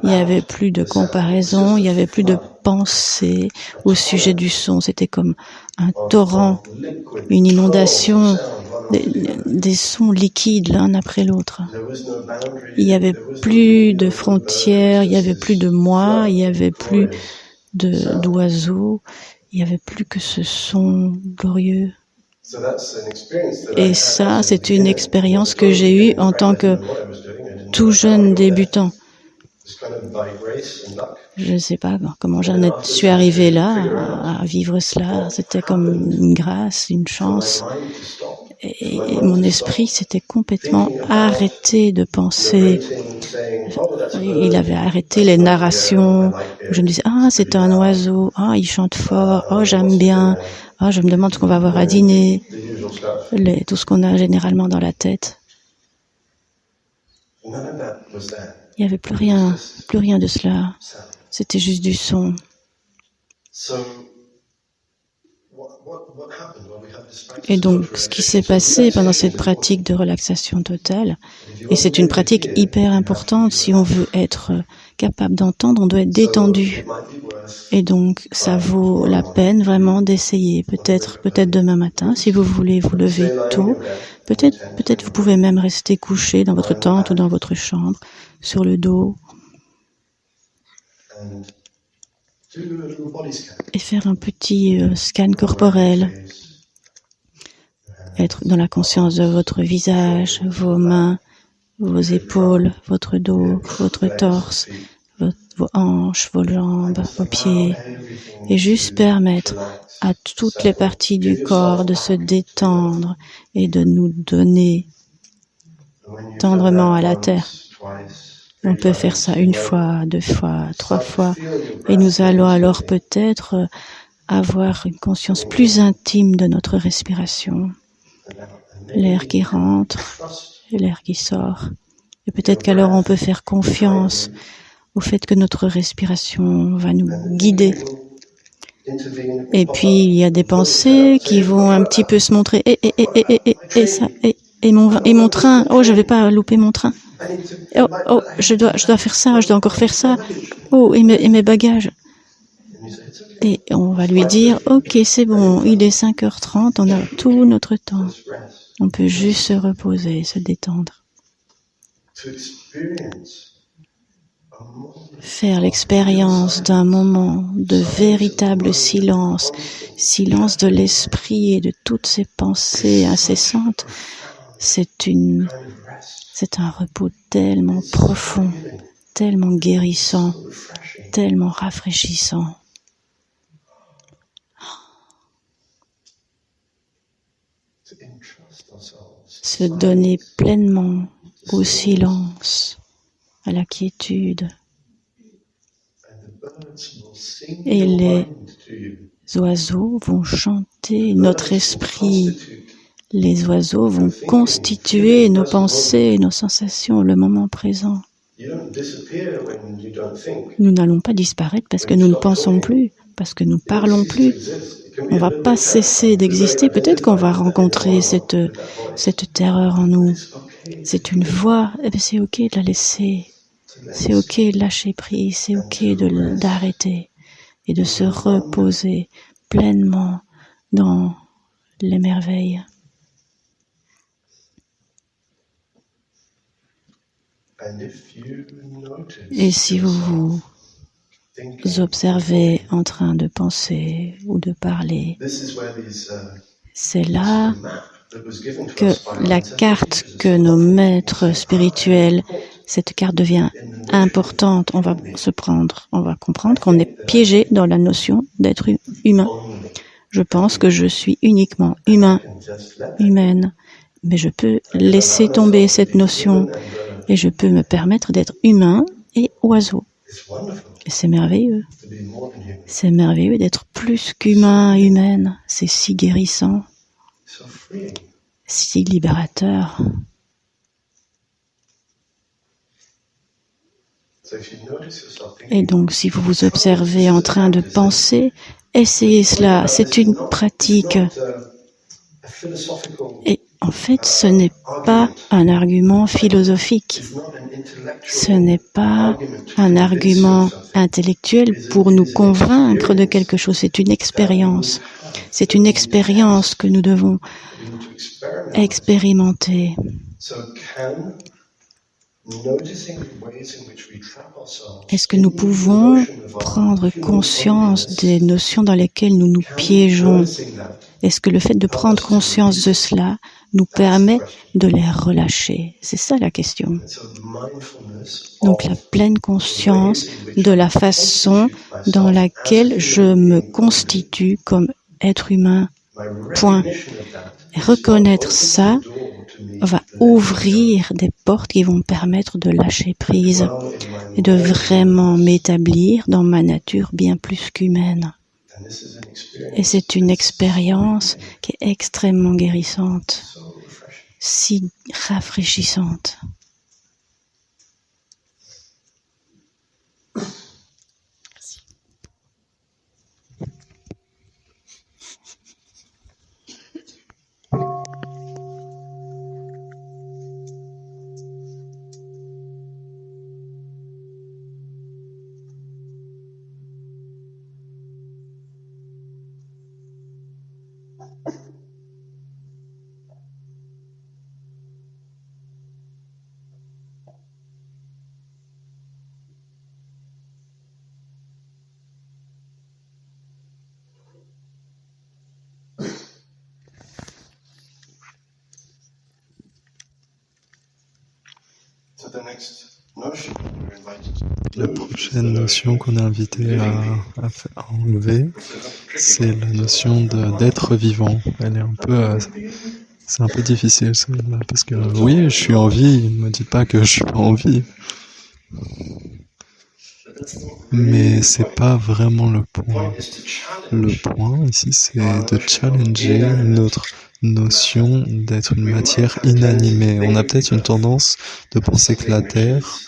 Il n'y avait plus de comparaison, il n'y avait plus de pensée au sujet du son. C'était comme un torrent, une inondation, des sons liquides l'un après l'autre. Il n'y avait plus de frontières, il n'y avait plus de moi, il n'y avait plus d'oiseaux, il n'y avait plus que ce son glorieux. Et ça, c'est une expérience que j'ai eue en tant que tout jeune débutant. Je ne sais pas comment suis arrivée là, à vivre cela. C'était comme une grâce, une chance. Et mon esprit s'était complètement arrêté de penser. Il avait arrêté les narrations. Je me disais, ah, c'est un oiseau. Ah, il chante fort. Oh, j'aime bien. Ah, je me demande ce qu'on va avoir à dîner. Tout ce qu'on a généralement dans la tête. Il n'y avait plus rien de cela. C'était juste du son. Et donc, ce qui s'est passé pendant cette pratique de relaxation totale, et c'est une pratique hyper importante, si on veut être capable d'entendre, on doit être détendu. Et donc, ça vaut la peine vraiment d'essayer. Peut-être demain matin, si vous voulez vous lever tôt. Peut-être vous pouvez même rester couché dans votre tente ou dans votre chambre, sur le dos, et faire un petit scan corporel. Être dans la conscience de votre visage, vos mains, vos épaules, votre dos, votre torse, vos hanches, vos jambes, vos pieds, et juste permettre à toutes les parties du corps de se détendre et de nous donner tendrement à la terre. On peut faire ça 1 fois, 2 fois, 3 fois, et nous allons alors peut-être avoir une conscience plus intime de notre respiration. L'air qui rentre et l'air qui sort. Et peut-être qu'alors on peut faire confiance au fait que notre respiration va nous guider. Et puis il y a des pensées qui vont un petit peu se montrer. Et mon train. Oh, je vais pas louper mon train. Oh, je dois faire ça. Je dois encore faire ça. Oh, et mes bagages. Et on va lui dire, ok, c'est bon, il est 5h30, on a tout notre temps. On peut juste se reposer, se détendre. Faire l'expérience d'un moment de véritable silence, silence de l'esprit et de toutes ces pensées incessantes, c'est un repos tellement profond, tellement guérissant, tellement rafraîchissant. Se donner pleinement au silence, à la quiétude. Et les oiseaux vont chanter notre esprit. Les oiseaux vont constituer nos pensées, nos sensations, le moment présent. Nous n'allons pas disparaître parce que nous ne pensons plus, parce que nous ne parlons plus. On ne va pas cesser d'exister. Peut-être qu'on va rencontrer cette terreur en nous. C'est une voix. Eh bien, c'est OK de la laisser. C'est OK de lâcher prise. C'est OK d'arrêter et de se reposer pleinement dans les merveilles. Et si vous observez en train de penser ou de parler, c'est là que la carte que nos maîtres spirituels, cette carte devient importante. On va comprendre qu'on est piégé dans la notion d'être humain. Je pense que je suis uniquement humaine, mais je peux laisser tomber cette notion et je peux me permettre d'être humain et oiseau. Et c'est merveilleux. C'est merveilleux d'être plus qu'humain, humaine. C'est si guérissant, si libérateur. Et donc, si vous vous observez en train de penser, essayez cela. C'est une pratique. Et en fait, ce n'est pas un argument philosophique. Ce n'est pas un argument intellectuel pour nous convaincre de quelque chose. C'est une expérience. C'est une expérience que nous devons expérimenter. Est-ce que nous pouvons prendre conscience des notions dans lesquelles nous nous piégeons? Est-ce que le fait de prendre conscience de cela nous permet de les relâcher? C'est ça la question. Donc la pleine conscience de la façon dans laquelle je me constitue comme être humain. Point. Et reconnaître ça va ouvrir des portes qui vont me permettre de lâcher prise et de vraiment m'établir dans ma nature bien plus qu'humaine. Et c'est une expérience qui est extrêmement guérissante, si rafraîchissante. La prochaine notion qu'on est invité à enlever, c'est la notion d'être vivant. Elle est un peu, c'est un peu difficile celle-là, parce que oui, je suis en vie, ne me dites pas que je suis pas en vie. Mais c'est pas vraiment le point. Le point ici, c'est de challenger notre notion d'être une matière inanimée. On a peut-être une tendance de penser que la Terre,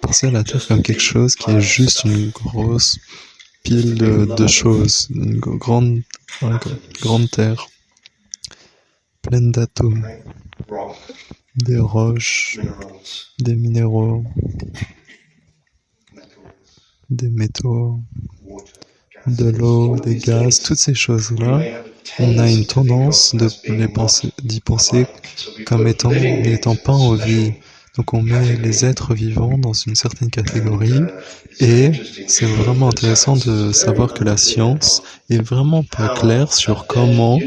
penser à la Terre comme quelque chose qui est juste une grosse pile de choses, une grande Terre, pleine d'atomes, des roches, des minéraux, des métaux, de l'eau, des gaz, toutes ces choses-là, on a une tendance d'y penser comme n'étant pas en vie. Donc on met les êtres vivants dans une certaine catégorie et c'est vraiment intéressant de savoir que la science est vraiment pas claire sur comment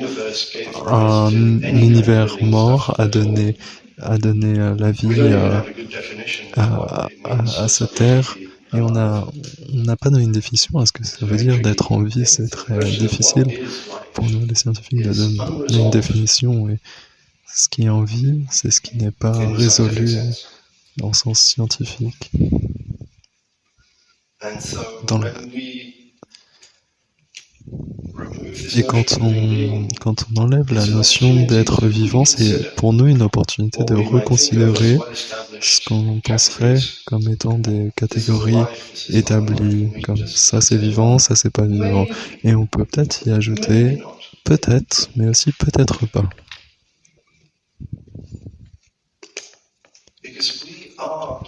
un univers mort a donné la vie à cette terre. Et on n'a pas donné une définition à ce que ça veut dire d'être en vie. C'est très difficile pour nous, les scientifiques, de donner une définition. Et ce qui est en vie, c'est ce qui n'est pas résolu dans le sens scientifique. Et quand on enlève la notion d'être vivant, c'est pour nous une opportunité de reconsidérer ce qu'on penserait comme étant des catégories établies, comme ça c'est vivant, ça c'est pas vivant. Et on peut peut-être y ajouter, peut-être, mais aussi peut-être pas.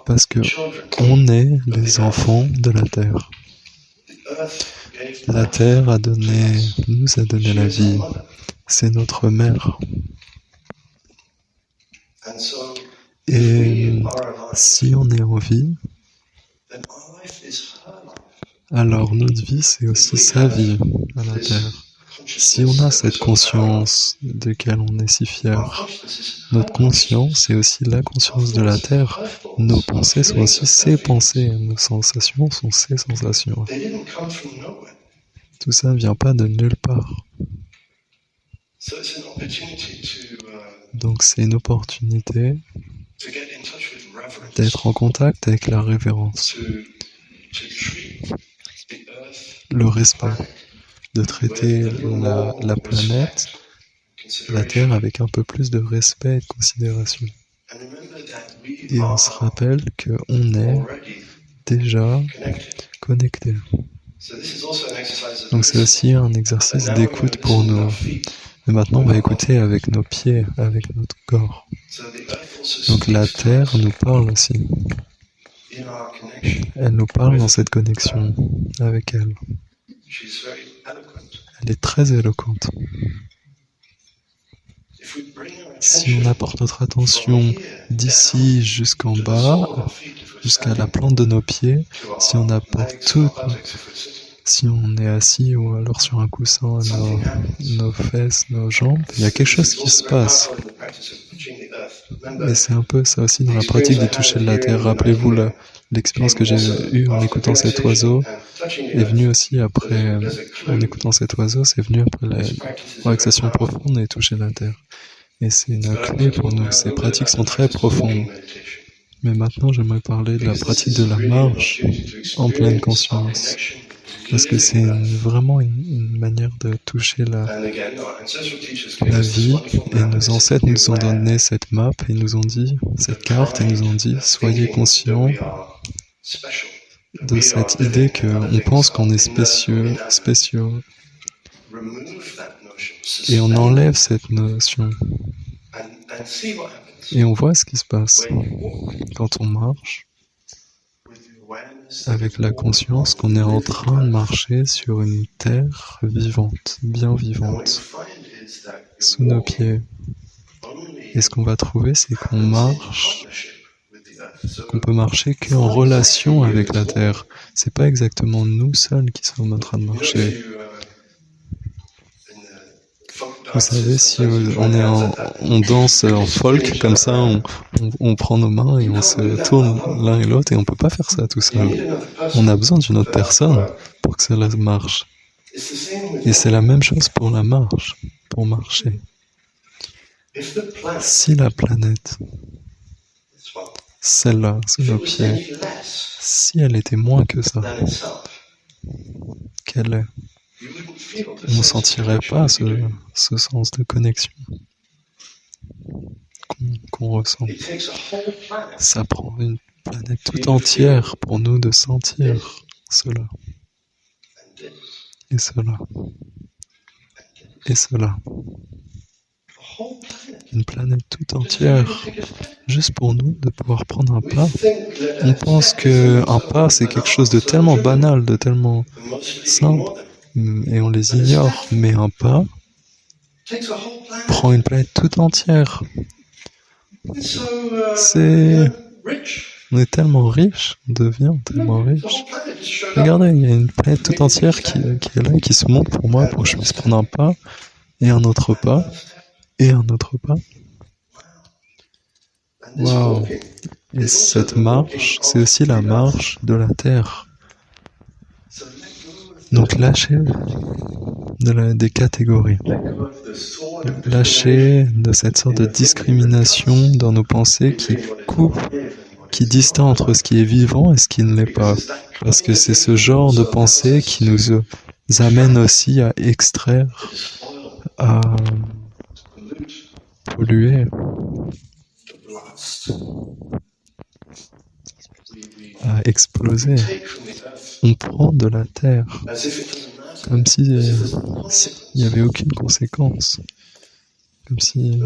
Parce que on est les enfants de la Terre. La Terre nous a donné la vie. C'est notre mère. Et si on est en vie, alors notre vie, c'est aussi sa vie à la Terre. Si on a cette conscience de laquelle on est si fier, notre conscience, c'est aussi la conscience de la Terre. Nos pensées sont aussi ses pensées, nos sensations sont ses sensations. Tout ça ne vient pas de nulle part. Donc c'est une opportunité d'être en contact avec la révérence, le respect, de traiter la planète, la Terre avec un peu plus de respect et de considération. Et on se rappelle qu'on est déjà connecté. Donc c'est aussi un exercice d'écoute pour nous. Mais maintenant, on va écouter avec nos pieds, avec notre corps. Donc la Terre nous parle aussi. Elle nous parle dans cette connexion avec elle. Elle est très éloquente. Si on apporte notre attention d'ici jusqu'en bas, jusqu'à la plante de nos pieds, si on apporte tout, si on est assis ou alors sur un coussin, nos fesses, nos jambes, il y a quelque chose qui se passe. Et c'est un peu ça aussi dans la pratique de toucher la terre. Rappelez-vous l'expérience que j'ai eue en écoutant cet oiseau est venue aussi après, en écoutant cet oiseau, c'est venu après la relaxation profonde et toucher la terre. Et c'est une clé pour nous. Ces pratiques sont très profondes. Mais maintenant, j'aimerais parler de la pratique de la marche en pleine conscience. Parce que c'est vraiment une manière de toucher la vie. Et nos ancêtres nous ont donné cette map, et nous ont dit, cette carte, et nous ont dit, soyez conscients de cette idée qu'on pense qu'on est spéciaux. Et on enlève cette notion. Et on voit ce qui se passe quand on marche avec la conscience qu'on est en train de marcher sur une terre vivante, bien vivante, sous nos pieds. Et ce qu'on va trouver, c'est qu'on peut marcher qu'en relation avec la terre. C'est pas exactement nous seuls qui sommes en train de marcher. Vous savez, si on danse en folk, comme ça, on prend nos mains et on se tourne l'un et l'autre, et on peut pas faire ça tout seul. On a besoin d'une autre personne pour que cela marche. Et c'est la même chose pour la marche, pour marcher. Si la planète, celle-là, sous nos pieds, si elle était moins que ça, qu'elle est, on ne sentirait pas ce sens de connexion qu'on ressent. Ça prend une planète tout entière pour nous de sentir cela. Et cela. Et cela. Une planète tout entière, juste pour nous de pouvoir prendre un pas. On pense qu'un pas, c'est quelque chose de tellement banal, de tellement simple. Et on les ignore, mais un pas prend une planète toute entière. On est tellement riche, on devient tellement riche. Regardez, il y a une planète toute entière qui est là et qui se montre pour moi pour que je puisse prendre un pas, et un autre pas, et un autre pas. Waouh! Et cette marche, c'est aussi la marche de la Terre. Donc lâchez des catégories. Lâchez de cette sorte de discrimination dans nos pensées qui coupe, qui distend entre ce qui est vivant et ce qui ne l'est pas. Parce que c'est ce genre de pensée qui nous amènent aussi à extraire, à polluer, à exploser. On prend de la terre comme si il n'y avait aucune conséquence. Comme si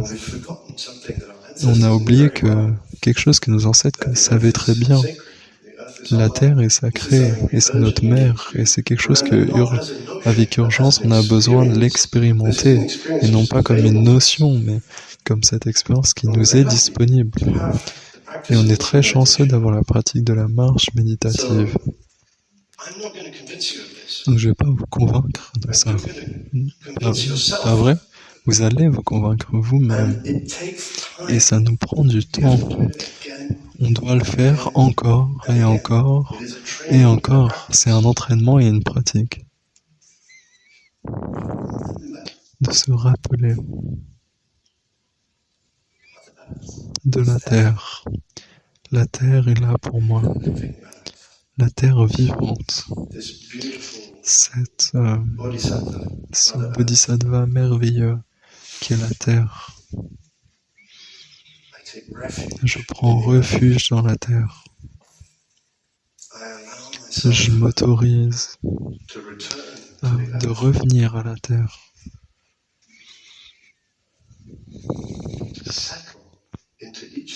on a oublié que quelque chose que nos ancêtres savaient très bien. La terre est sacrée et c'est notre mère et c'est quelque chose que, avec urgence, on a besoin de l'expérimenter et non pas comme une notion, mais comme cette expérience qui nous est disponible. Et on est très chanceux d'avoir la pratique de la marche méditative. Donc je ne vais pas vous convaincre de ça. Pas vrai? Vous allez vous convaincre vous-même. Et ça nous prend du temps. On doit le faire encore et encore et encore. C'est un entraînement et une pratique. De se rappeler de la terre. La terre est là pour moi. La terre vivante. Ce bodhisattva merveilleux qui est la terre. Je prends refuge dans la terre. Je m'autorise de revenir à la terre.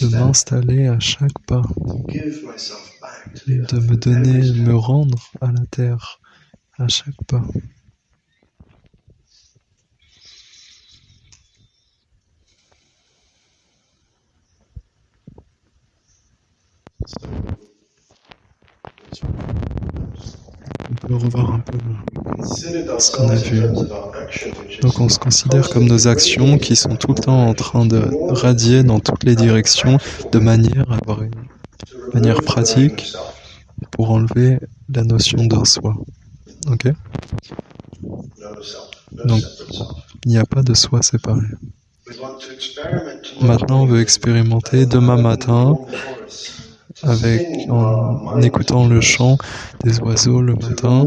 De m'installer à chaque pas. De me donner, me rendre à la terre à chaque pas. On peut revoir un peu ce qu'on a vu. Donc on se considère comme nos actions qui sont tout le temps en train de radier dans toutes les directions de manière à avoir une manière pratique pour enlever la notion d'un soi. Ok? Donc il n'y a pas de soi séparé. Maintenant on veut expérimenter demain matin en écoutant le chant des oiseaux le matin,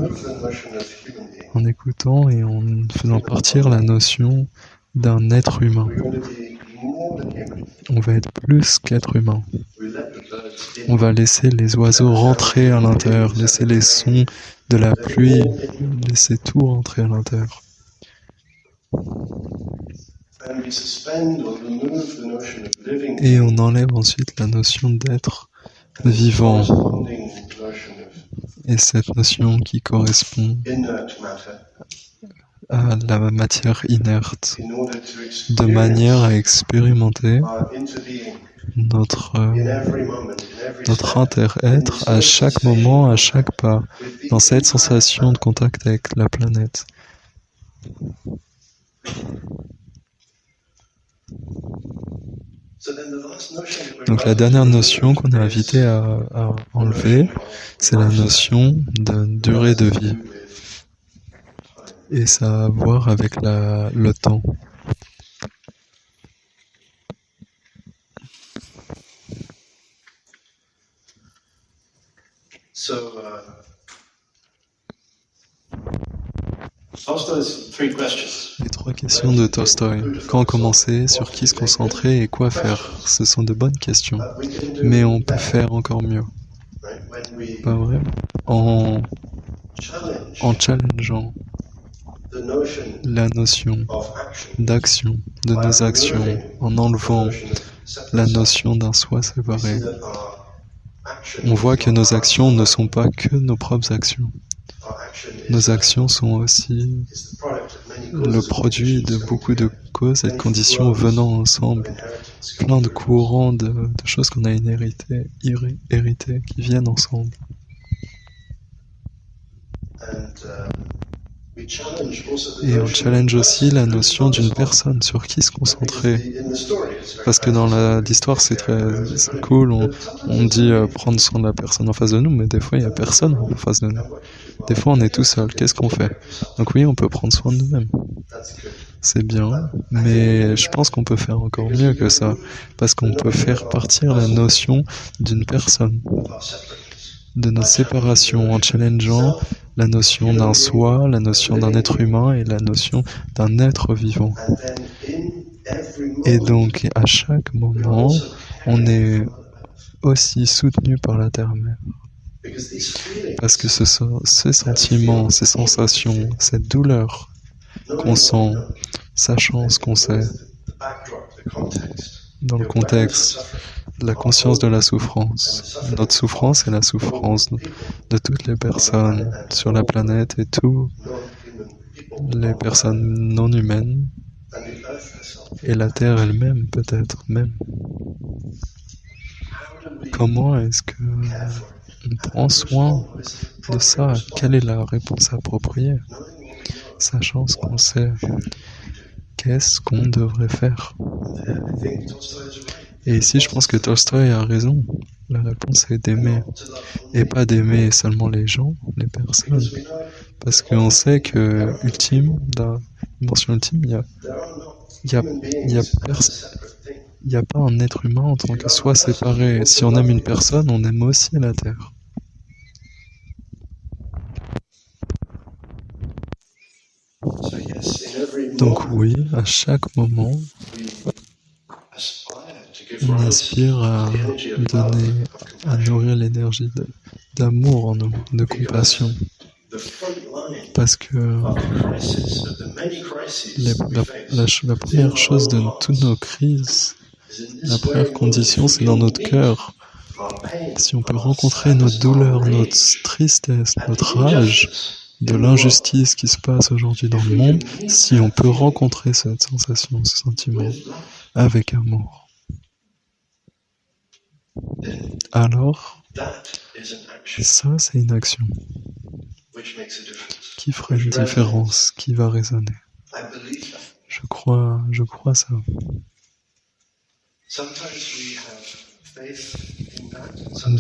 en écoutant et en faisant partir la notion d'un être humain. On va être plus qu'être humain. On va laisser les oiseaux rentrer à l'intérieur, laisser les sons de la pluie, laisser tout rentrer à l'intérieur. Et on enlève ensuite la notion d'être vivant. Et cette notion qui correspond à la matière inerte, de manière à expérimenter notre inter-être à chaque moment, à chaque pas, dans cette sensation de contact avec la planète. Donc la dernière notion qu'on est invité à enlever, c'est la notion d'une durée de vie. Et ça a à voir avec le temps. Les 3 questions de Tolstoï. Quand commencer, sur qui se concentrer et quoi faire? Ce sont de bonnes questions. Mais on peut faire encore mieux. Pas vrai? En challengeant la notion d'action, de nos actions, en enlevant la notion d'un soi séparé. On voit que nos actions ne sont pas que nos propres actions. Nos actions sont aussi le produit de beaucoup de causes et de conditions venant ensemble. Plein de courants de choses qu'on a héritées, qui viennent ensemble. Et on challenge aussi la notion d'une personne, sur qui se concentrer. Parce que dans l'histoire, c'est cool, on dit prendre soin de la personne en face de nous, mais des fois, il n'y a personne en face de nous. Des fois, on est tout seul. Qu'est-ce qu'on fait? Donc oui, on peut prendre soin de nous-mêmes. C'est bien, mais je pense qu'on peut faire encore mieux que ça. Parce qu'on peut faire partir la notion d'une personne, de notre séparation, en challengeant la notion d'un soi, la notion d'un être humain et la notion d'un être vivant. Et donc, à chaque moment, on est aussi soutenu par la terre-mère. Parce que ces sentiments, ces sensations, cette douleur qu'on sent, sachant ce qu'on sait, dans le contexte, la conscience de la souffrance. Notre souffrance est la souffrance de toutes les personnes sur la planète et toutes les personnes non humaines et la Terre elle-même peut-être même. Comment est-ce que on prend soin de ça? Quelle est la réponse appropriée? Sachant ce qu'on sait, qu'est-ce qu'on devrait faire? Et ici, je pense que Tolstoï a raison. La réponse est d'aimer. Et pas d'aimer seulement les gens, les personnes. Parce qu'on sait que, dans la dimension ultime, il y a pas un être humain en tant que soi séparé. Si on aime une personne, on aime aussi la Terre. Donc oui, à chaque moment, on aspire à donner, à nourrir l'énergie d'amour en nous, de compassion. Parce que la première chose de toutes nos crises, la première condition, c'est dans notre cœur. Si on peut rencontrer notre douleur, notre tristesse, notre rage, de l'injustice qui se passe aujourd'hui dans le monde, si on peut rencontrer cette sensation, ce sentiment, avec amour, alors, ça, c'est une action qui fera une différence, qui va résonner. Je crois ça.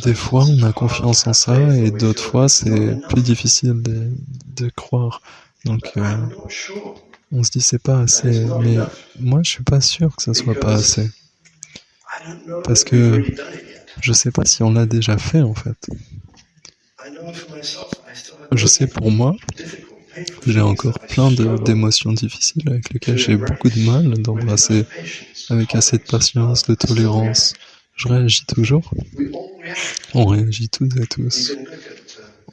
Des fois, on a confiance en ça, et d'autres fois, c'est plus difficile de croire. Donc, on se dit c'est pas assez. Mais moi, je suis pas sûr que ça soit pas assez. Parce que je sais pas si on l'a déjà fait, en fait. Je sais pour moi, j'ai encore plein d'émotions difficiles avec lesquelles j'ai beaucoup de mal d'embrasser avec assez de patience, de tolérance. Je réagis toujours. On réagit toutes et tous.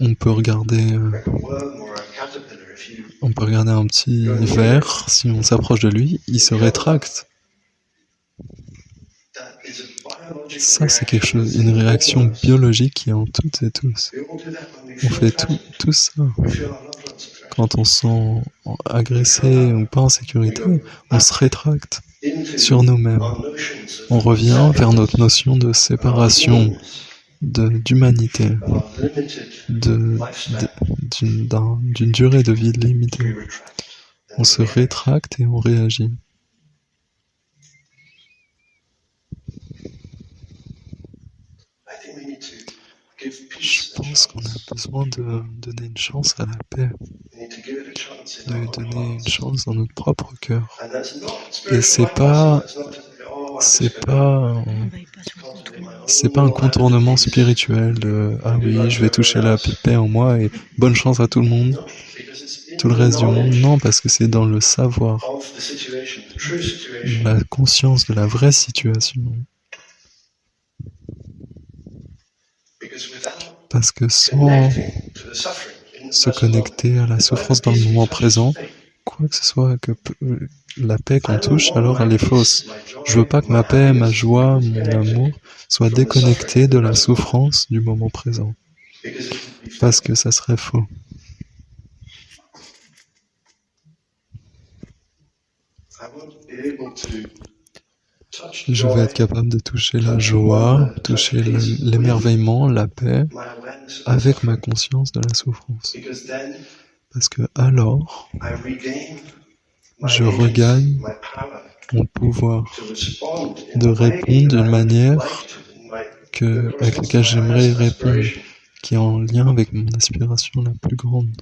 On peut regarder un petit ver, si on s'approche de lui, il se rétracte. Ça, c'est quelque chose, une réaction biologique qui est en toutes et tous. On fait tout ça. Quand on se sent agressé ou pas en sécurité, on se rétracte sur nous-mêmes. On revient vers notre notion de séparation, d'humanité, d'une durée de vie limitée. On se rétracte et on réagit. Je pense qu'on a besoin de donner une chance à la paix, de lui donner une chance dans notre propre cœur. Et c'est pas un contournement spirituel de ah oui, je vais toucher la paix en moi et bonne chance à tout le monde, tout le reste du monde. Non, parce que c'est dans le savoir, la conscience de la vraie situation. Parce que sans se connecter à la souffrance dans le moment présent, quoi que ce soit, la paix qu'on touche, alors elle est fausse. Je veux pas que ma paix, ma joie, mon amour soient déconnectés de la souffrance du moment présent. Parce que ça serait faux. Je vais être capable de toucher la joie, toucher l'émerveillement, la paix, avec ma conscience de la souffrance. Parce que alors, je regagne mon pouvoir de répondre d'une manière avec laquelle j'aimerais répondre, qui est en lien avec mon aspiration la plus grande.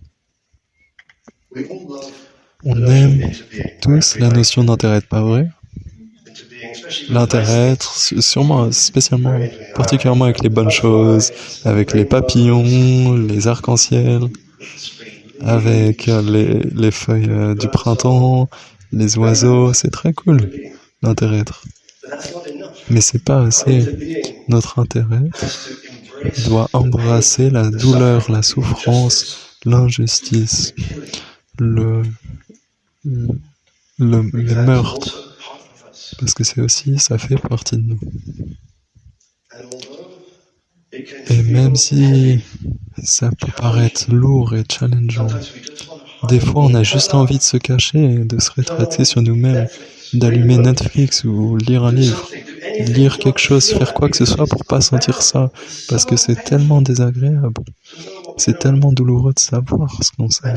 On aime tous la notion d'intérêt, pas vrai? L'intérêt, sûrement, spécialement, particulièrement avec les bonnes choses, avec les papillons, les arcs-en-ciel. avec les feuilles du printemps, les oiseaux, c'est très cool, l'intérêt-être. Mais c'est pas assez. Notre intérêt doit embrasser la douleur, la souffrance, l'injustice, les meurtres, parce que ça fait partie de nous. Et même si ça peut paraître lourd et challengeant, des fois on a juste envie de se cacher, de se rétracter sur nous-mêmes, d'allumer Netflix ou lire un livre, lire quelque chose, faire quoi que ce soit pour pas sentir ça, parce que c'est tellement désagréable, c'est tellement douloureux de savoir ce qu'on sait,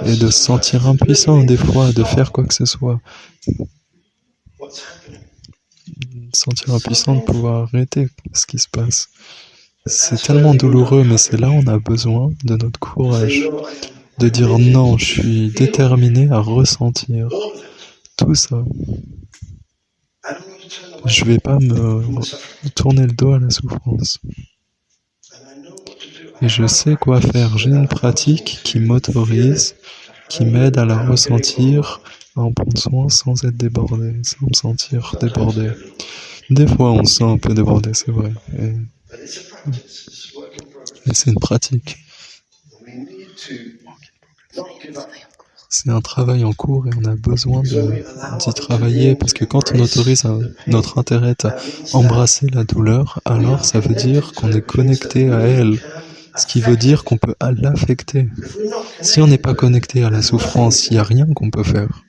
et de se sentir impuissant des fois, de faire quoi que ce soit, sentir impuissant de pouvoir arrêter ce qui se passe. C'est tellement douloureux, mais c'est là où on a besoin de notre courage, de dire non, je suis déterminé à ressentir tout ça. Je vais pas me tourner le dos à la souffrance. Et je sais quoi faire. J'ai une pratique qui m'autorise, qui m'aide à la ressentir, à en prendre soin sans être débordé, sans me sentir débordé. Des fois, on se sent un peu débordé, c'est vrai. Et c'est une pratique. C'est un travail en cours et on a besoin d'y travailler parce que quand on autorise notre intérêt à embrasser la douleur, alors ça veut dire qu'on est connecté à elle, ce qui veut dire qu'on peut l'affecter. Si on n'est pas connecté à la souffrance, il n'y a rien qu'on peut faire.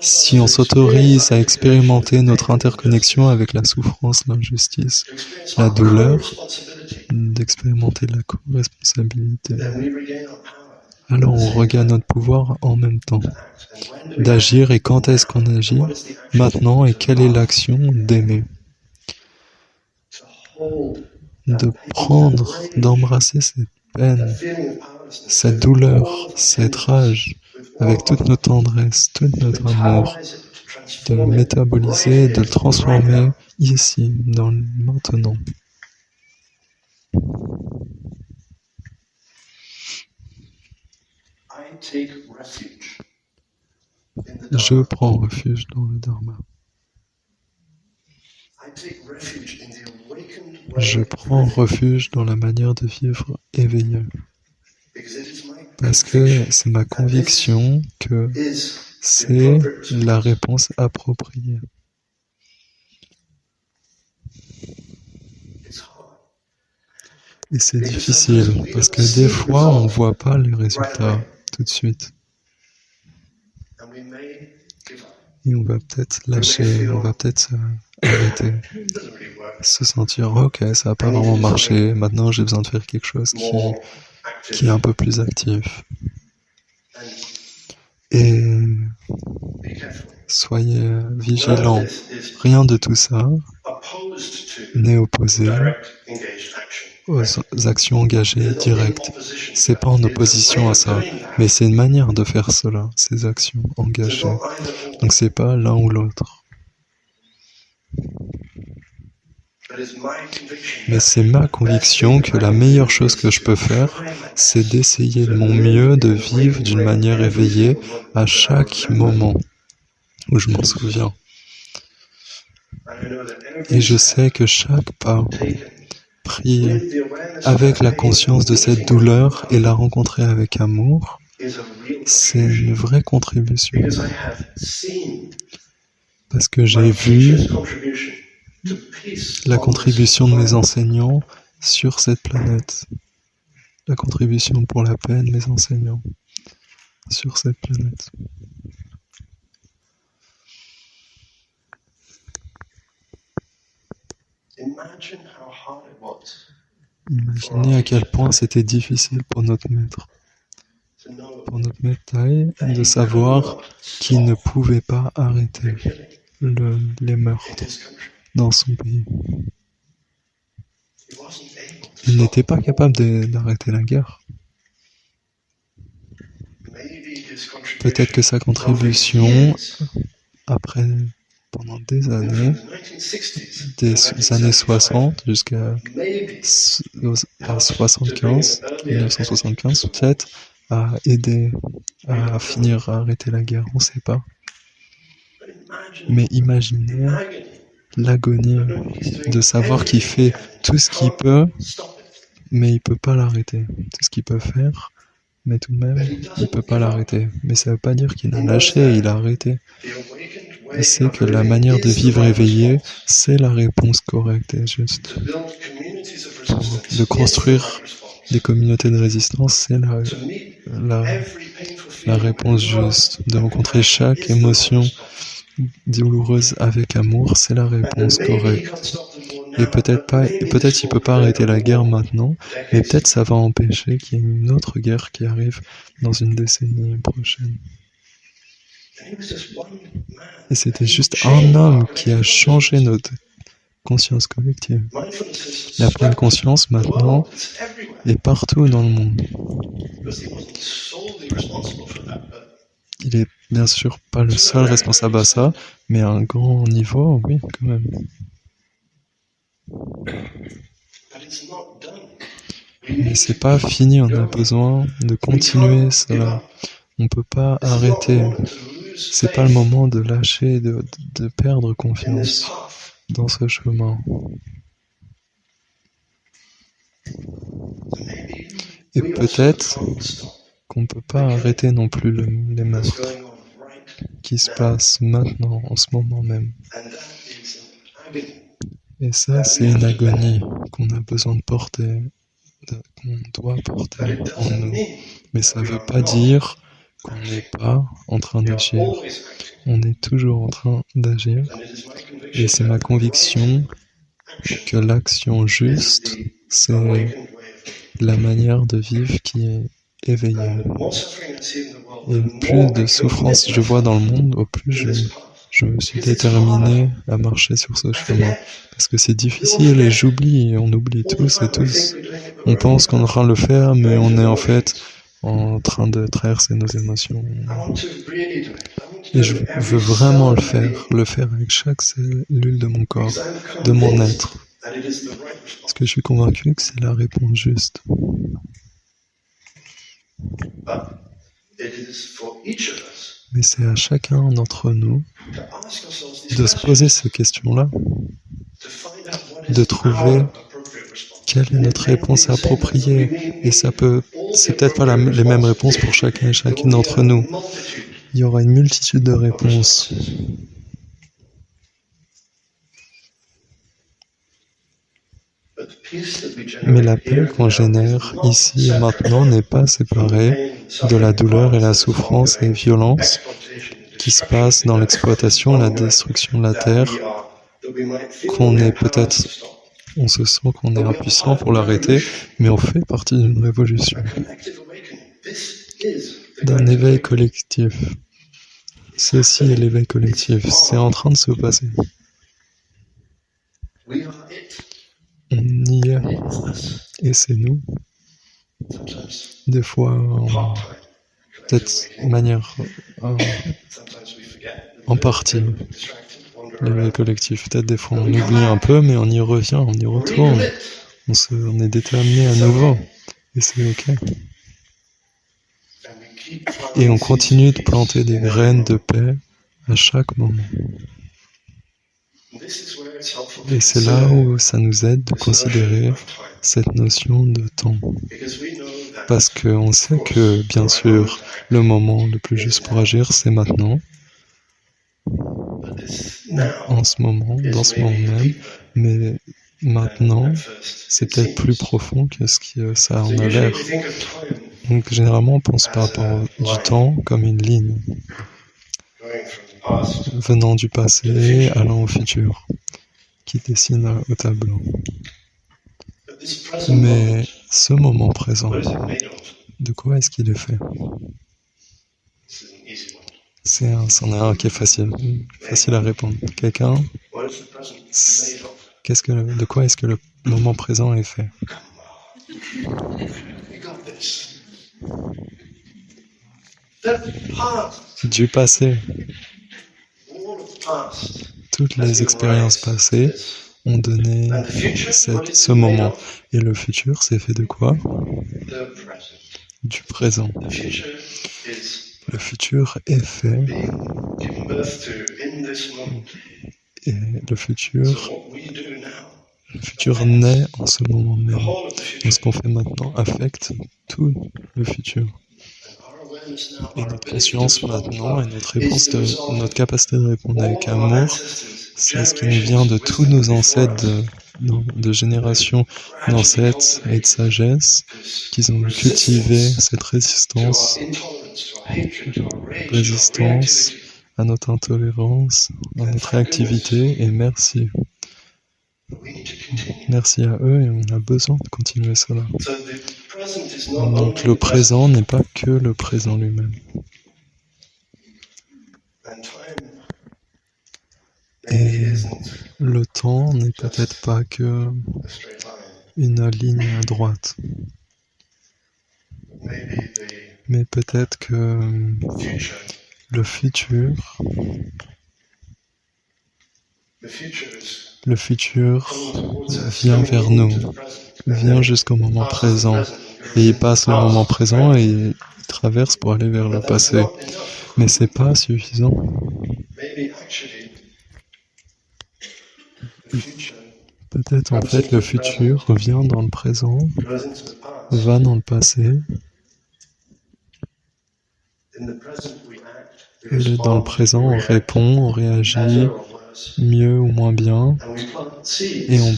Si on s'autorise à expérimenter notre interconnexion avec la souffrance, l'injustice, la douleur, d'expérimenter la co-responsabilité, alors on regagne notre pouvoir en même temps, d'agir. Et quand est-ce qu'on agit? Maintenant, et quelle est l'action? D'aimer, de prendre, d'embrasser cette peine, cette douleur, cette rage, avec toute notre tendresse, tout notre amour, de le métaboliser, de le transformer ici, dans le maintenant. Je prends refuge dans le Dharma. Je prends refuge dans la manière de vivre éveillée. Parce que c'est ma conviction que c'est la réponse appropriée. Et c'est difficile, parce que des fois, on ne voit pas les résultats tout de suite. Et on va peut-être lâcher, on va peut-être arrêter, se sentir « ok, ça n'a pas vraiment marché, maintenant j'ai besoin de faire quelque chose qui est un peu plus actif ». Et soyez vigilants, rien de tout ça n'est opposé aux actions engagées directes. C'est pas en opposition à ça, mais c'est une manière de faire cela, ces actions engagées. Donc c'est pas l'un ou l'autre. Mais c'est ma conviction que la meilleure chose que je peux faire, c'est d'essayer de mon mieux de vivre d'une manière éveillée à chaque moment où je m'en souviens. Et je sais que chaque pas pris avec la conscience de cette douleur et la rencontrer avec amour, c'est une vraie contribution. Parce que j'ai vu la contribution de mes enseignants sur cette planète. La contribution pour la paix de mes enseignants sur cette planète. Imaginez à quel point c'était difficile pour notre maître Thai, de savoir qu'il ne pouvait pas arrêter les meurtres dans son pays. Il n'était pas capable d'arrêter la guerre. Peut-être que sa contribution, après pendant des années, des années 60 jusqu'à 75, 1975 peut-être, à aider à finir à arrêter la guerre, on ne sait pas. Mais imaginez l'agonie de savoir qu'il fait tout ce qu'il peut, mais il peut pas l'arrêter. Tout ce qu'il peut faire, mais tout de même, il peut pas l'arrêter. Mais ça veut pas dire qu'il a lâché, il a arrêté. Il sait que la manière de vivre éveillée, c'est la réponse correcte et juste. De construire des communautés de résistance, c'est la réponse juste. De rencontrer chaque émotion douloureuse avec amour, c'est la réponse correcte. Et peut-être il peut pas arrêter la guerre maintenant, mais peut-être ça va empêcher qu'il y ait une autre guerre qui arrive dans une décennie prochaine. Et c'était juste un homme qui a changé notre conscience collective. La pleine conscience maintenant est partout dans le monde. Il est bien sûr pas le seul responsable à ça, mais à un grand niveau, oui, quand même. Mais c'est pas fini, on a besoin de continuer cela. On peut pas arrêter. C'est pas le moment de lâcher, de perdre confiance dans ce chemin. Et peut-être qu'on peut pas arrêter non plus les meurtres qui se passent maintenant, en ce moment même. Et ça, c'est une agonie qu'on a besoin de porter, qu'on doit porter en nous. Mais ça ne veut pas dire qu'on n'est pas en train d'agir. On est toujours en train d'agir. Et c'est ma conviction que l'action juste, c'est la manière de vivre qui est éveillée. Et plus de souffrance je vois dans le monde, au plus je me suis déterminé à marcher sur ce chemin. Parce que c'est difficile et j'oublie, on oublie tous et tous. On pense qu'on est en train de le faire, mais on est en fait en train de traverser nos émotions. Et je veux vraiment le faire avec chaque cellule de mon corps, de mon être. Parce que je suis convaincu que c'est la réponse juste. Mais c'est à chacun d'entre nous de se poser ces questions-là, de trouver quelle est notre réponse appropriée. Et c'est peut-être pas les mêmes réponses pour chacun et chacune d'entre nous. Il y aura une multitude de réponses. Mais la paix qu'on génère ici et maintenant n'est pas séparée de la douleur et la souffrance et la violence qui se passent dans l'exploitation et la destruction de la terre, on se sent qu'on est impuissant pour l'arrêter, mais on fait partie d'une révolution, d'un éveil collectif. Ceci est l'éveil collectif, c'est en train de se passer. On y est, et c'est nous. Des fois, peut-être de manière en partie, l'éveil collectif. Peut-être des fois on oublie un peu, mais on y revient, on y retourne. On est déterminé à nouveau, et c'est ok. Et on continue de planter des graines de paix à chaque moment. Et c'est là où ça nous aide de considérer cette notion de temps. Parce qu'on sait que, bien sûr, le moment le plus juste pour agir, c'est maintenant. En ce moment, dans ce moment même. Mais maintenant, c'est peut-être plus profond que ce que ça en a l'air. Donc, généralement, on pense par rapport du temps comme une ligne. Venant du passé, allant au futur, qui dessine au tableau. Mais ce moment présent, de quoi est-ce qu'il est fait? C'en est un qui est facile à répondre. Quelqu'un? De quoi est-ce que le moment présent est fait? Du passé. toutes les expériences passées ont donné ce moment. Et le futur, c'est fait de quoi? Du présent. Le futur est fait. Et le futur naît en ce moment même. Donc ce qu'on fait maintenant affecte tout le futur. Et notre conscience maintenant et notre capacité de répondre avec amour, c'est ce qui nous vient de tous nos ancêtres, de générations d'ancêtres et de sagesse, qu'ils ont cultivé cette résistance à notre intolérance, à notre réactivité, et merci. Merci à eux et on a besoin de continuer cela. Donc le présent n'est pas que le présent lui-même. Et le temps n'est peut-être pas que une ligne droite. Mais peut-être que le futur vient vers nous, vient jusqu'au moment présent. Et il passe le moment présent et il traverse pour aller vers le passé. Mais c'est pas suffisant. Peut-être en fait le futur vient dans le présent, va dans le passé. Et dans le présent, on répond, on réagit mieux ou moins bien, et on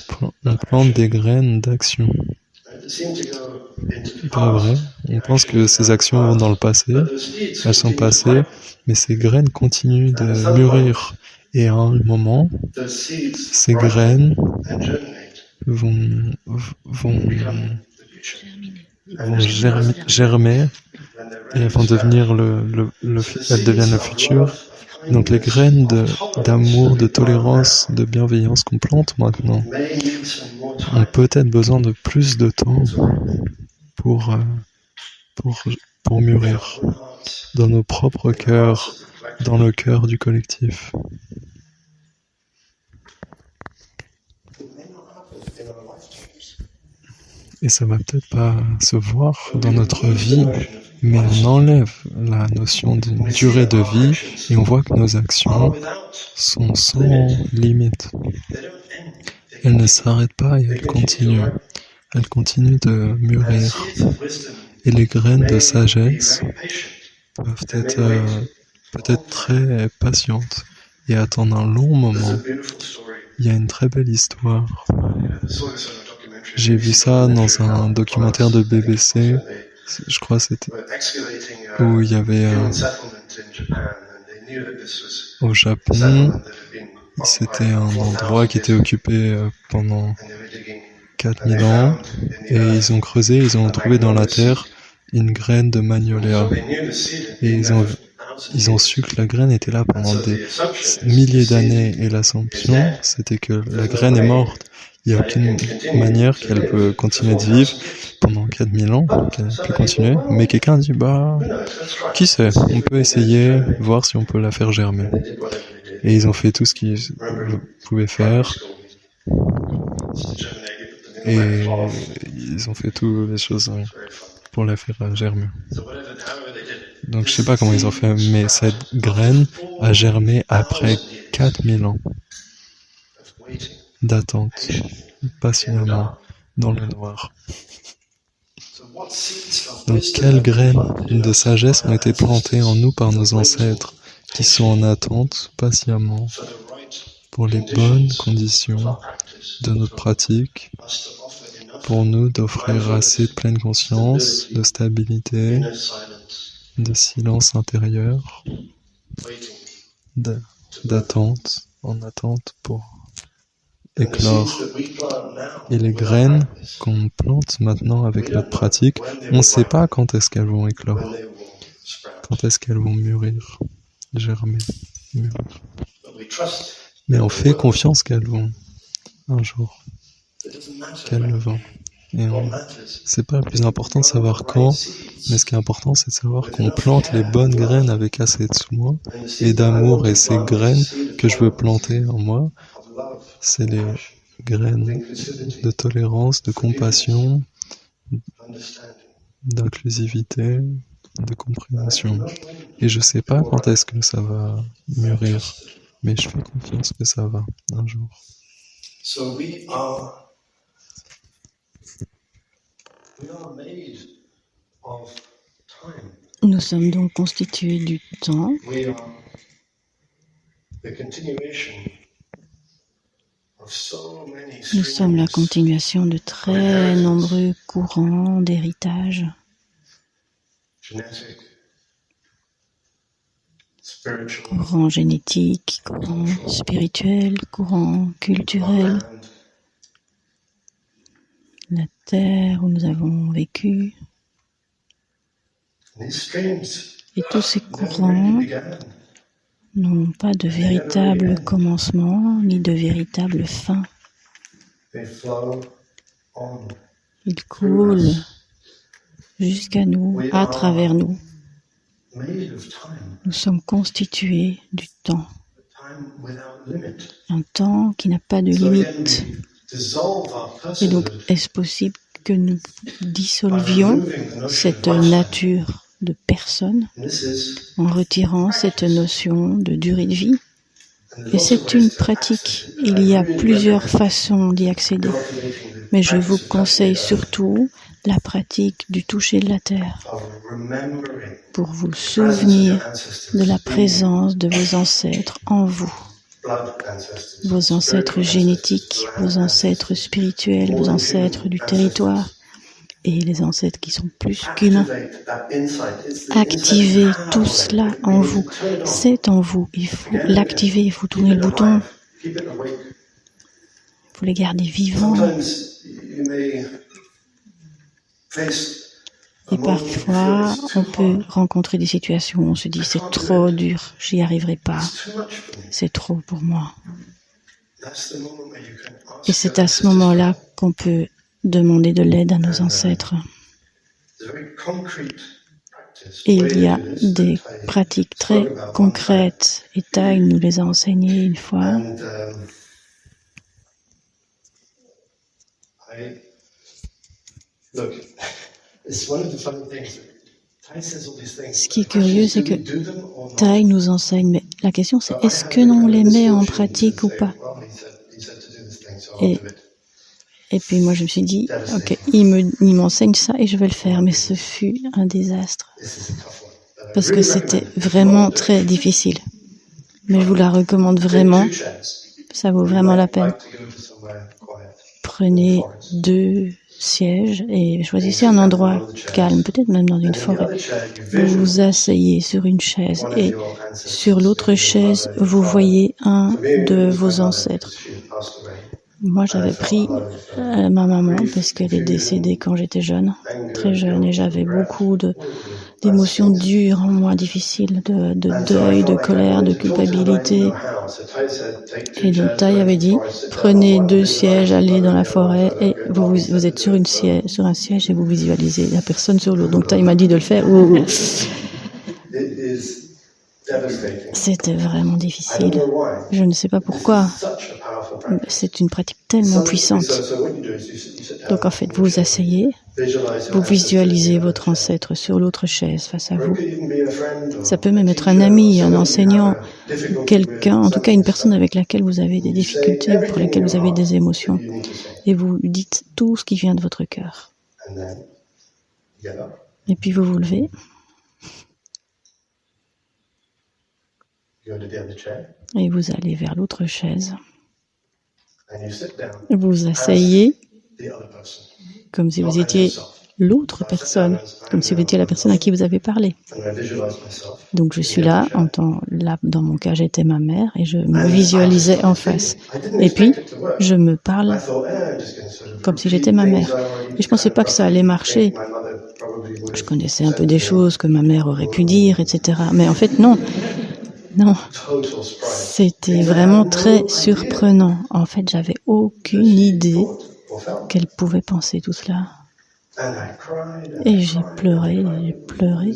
plante des graines d'action. Pas vrai. On pense que ces actions vont dans le passé, elles sont passées, mais ces graines continuent de mûrir. Et à un moment, ces graines vont germer et elles vont devenir elles deviennent le futur. Donc les graines d'amour, de tolérance, de bienveillance qu'on plante maintenant ont peut-être besoin de plus de temps pour mûrir dans nos propres cœurs, dans le cœur du collectif. Et ça va peut-être pas se voir dans notre vie, mais on enlève la notion d'une durée de vie et on voit que nos actions sont sans limite. Elles ne s'arrêtent pas et elles continuent. Elles continuent de mûrir. Et les graines de sagesse peuvent être peut-être très patientes et attendre un long moment. Il y a une très belle histoire. J'ai vu ça dans un documentaire de BBC, je crois que c'était où il y avait au Japon, c'était un endroit qui était occupé pendant 4000 ans et ils ont creusé, ils ont trouvé dans la terre une graine de magnolia et ils ont su que la graine était là pendant des milliers d'années et l'assumption c'était que la graine est morte. Il n'y a aucune manière qu'elle peut continuer de vivre pendant 4000 ans, qu'elle peut continuer. Mais quelqu'un dit, qui sait, on peut essayer, voir si on peut la faire germer. Et ils ont fait tout ce qu'ils pouvaient faire. Et ils ont fait toutes les choses pour la faire germer. Donc je sais pas comment ils ont fait, mais cette graine a germé après 4000 ans d'attente, patiemment, dans le noir. Donc quelles graines de sagesse ont été plantées en nous par nos ancêtres, qui sont en attente, patiemment, pour les bonnes conditions de notre pratique, pour nous d'offrir assez de pleine conscience, de stabilité, de silence intérieur, d'attente, en attente pour éclore. Et les graines qu'on plante maintenant avec notre pratique, on ne sait pas quand est-ce qu'elles vont éclore, quand est-ce qu'elles vont mûrir, germer, mûrir. Mais on fait confiance qu'elles vont un jour, qu'elles le vont. Et c'est pas le plus important de savoir quand, mais ce qui est important, c'est de savoir qu'on plante les bonnes graines avec assez de soin et d'amour. Et ces graines que je veux planter en moi, c'est les graines de tolérance, de compassion, d'inclusivité, de compréhension. Et je sais pas quand est-ce que ça va mûrir, mais je fais confiance que ça va un jour. Nous sommes donc constitués du temps. Nous sommes la continuation de très nombreux courants d'héritage. Courant génétique, courant spirituel, courant culturel. La terre où nous avons vécu. Et tous ces courants n'ont pas de véritable commencement ni de véritable fin. Ils coulent jusqu'à nous, à travers nous. Nous sommes constitués du temps. Un temps qui n'a pas de limite. Et donc, est-ce possible que nous dissolvions cette nature de personne en retirant cette notion de durée de vie? Et c'est une pratique. Il y a plusieurs façons d'y accéder. Mais je vous conseille surtout la pratique du toucher de la terre pour vous souvenir de la présence de vos ancêtres en vous. Vos ancêtres génétiques, vos ancêtres spirituels, vos ancêtres du territoire et les ancêtres qui sont plus qu'humains. Activez tout cela en vous. C'est en vous. Il faut l'activer, il faut tourner le bouton. Il faut les garder vivants. Et parfois, on peut rencontrer des situations où on se dit « c'est trop dur, j'y arriverai pas, c'est trop pour moi ». Et c'est à ce moment-là qu'on peut demander de l'aide à nos ancêtres. Et il y a des pratiques très concrètes, et Tai nous les a enseignées une fois. Ce qui est curieux, c'est que Tai nous enseigne, mais la question c'est est-ce que l'on les met en pratique ou pas? Et puis moi je me suis dit, ok, il m'enseigne ça et je vais le faire, mais ce fut un désastre. Parce que c'était vraiment très difficile. Mais je vous la recommande vraiment, ça vaut vraiment la peine. Prenez 2 sièges et choisissez un endroit calme, peut-être même dans une forêt. Vous vous asseyez sur une chaise et sur l'autre chaise, vous voyez un de vos ancêtres. Moi, j'avais pris ma maman parce qu'elle est décédée quand j'étais jeune, très jeune, et j'avais beaucoup d'émotions dures en moi, difficiles, de deuil, de colère, de culpabilité. Et donc Tai avait dit, prenez 2 sièges, allez dans la forêt et vous êtes sur un siège et vous visualisez la personne sur l'autre. Donc Tai m'a dit de le faire. C'était vraiment difficile. Je ne sais pas pourquoi. C'est une pratique tellement puissante. Donc en fait, vous vous asseyez, vous visualisez votre ancêtre sur l'autre chaise face à vous. Ça peut même être un ami, un enseignant, quelqu'un, en tout cas une personne avec laquelle vous avez des difficultés, pour laquelle vous avez des émotions. Et vous dites tout ce qui vient de votre cœur. Et puis vous vous levez. Et vous allez vers l'autre chaise. Vous vous asseyez comme si vous étiez l'autre personne, comme si vous étiez la personne à qui vous avez parlé. Donc je suis là, dans mon cas j'étais ma mère et je me visualisais en face. Et puis je me parle comme si j'étais ma mère. Et je ne pensais pas que ça allait marcher. Je connaissais un peu des choses que ma mère aurait pu dire, etc. Mais en fait non. Non, c'était vraiment très surprenant. En fait, j'avais aucune idée qu'elle pouvait penser tout cela. Et j'ai pleuré, j'ai pleuré.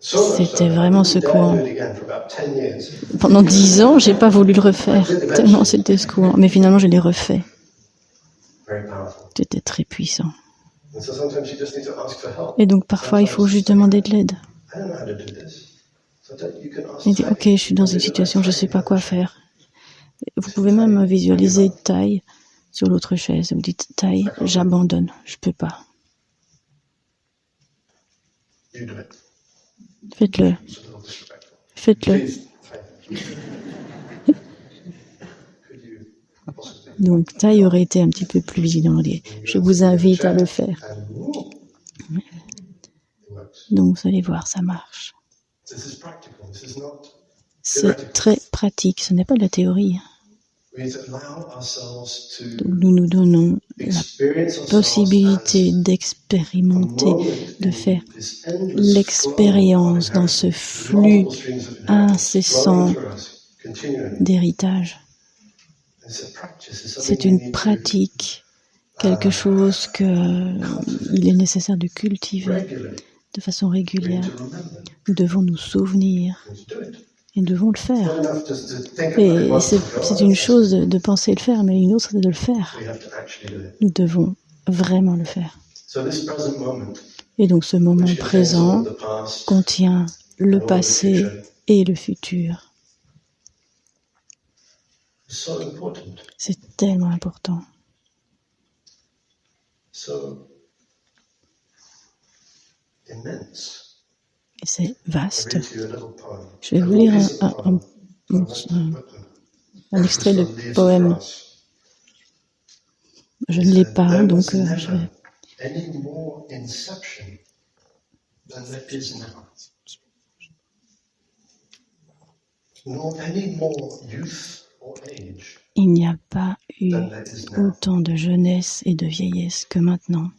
C'était vraiment secouant. Pendant 10 ans, j'ai pas voulu le refaire, tellement c'était secouant. Mais finalement, je l'ai refait. C'était très puissant. Et donc, parfois, il faut juste demander de l'aide. Il dit, ok, je suis dans une situation, je ne sais pas quoi faire. Vous pouvez même visualiser Taille sur l'autre chaise. Vous dites, Taille, j'abandonne, je ne peux pas. Faites-le. Faites-le. Donc, Taille aurait été un petit peu plus vigilant. Je vous invite à le faire. Donc, vous allez voir, ça marche. C'est très pratique, ce n'est pas de la théorie. Donc, nous nous donnons la possibilité d'expérimenter, de faire l'expérience dans ce flux incessant d'héritage. C'est une pratique, quelque chose qu'il est nécessaire de cultiver de façon régulière. Nous devons nous souvenir et nous devons le faire. Et c'est une chose de penser le faire, mais une autre c'est de le faire. Nous devons vraiment le faire. Et donc ce moment présent contient le passé et le futur. C'est tellement important. Et c'est vaste. Je vais vous lire un extrait de poème. Je ne l'ai pas, donc je vais... Il n'y a pas eu autant de jeunesse et de vieillesse que maintenant.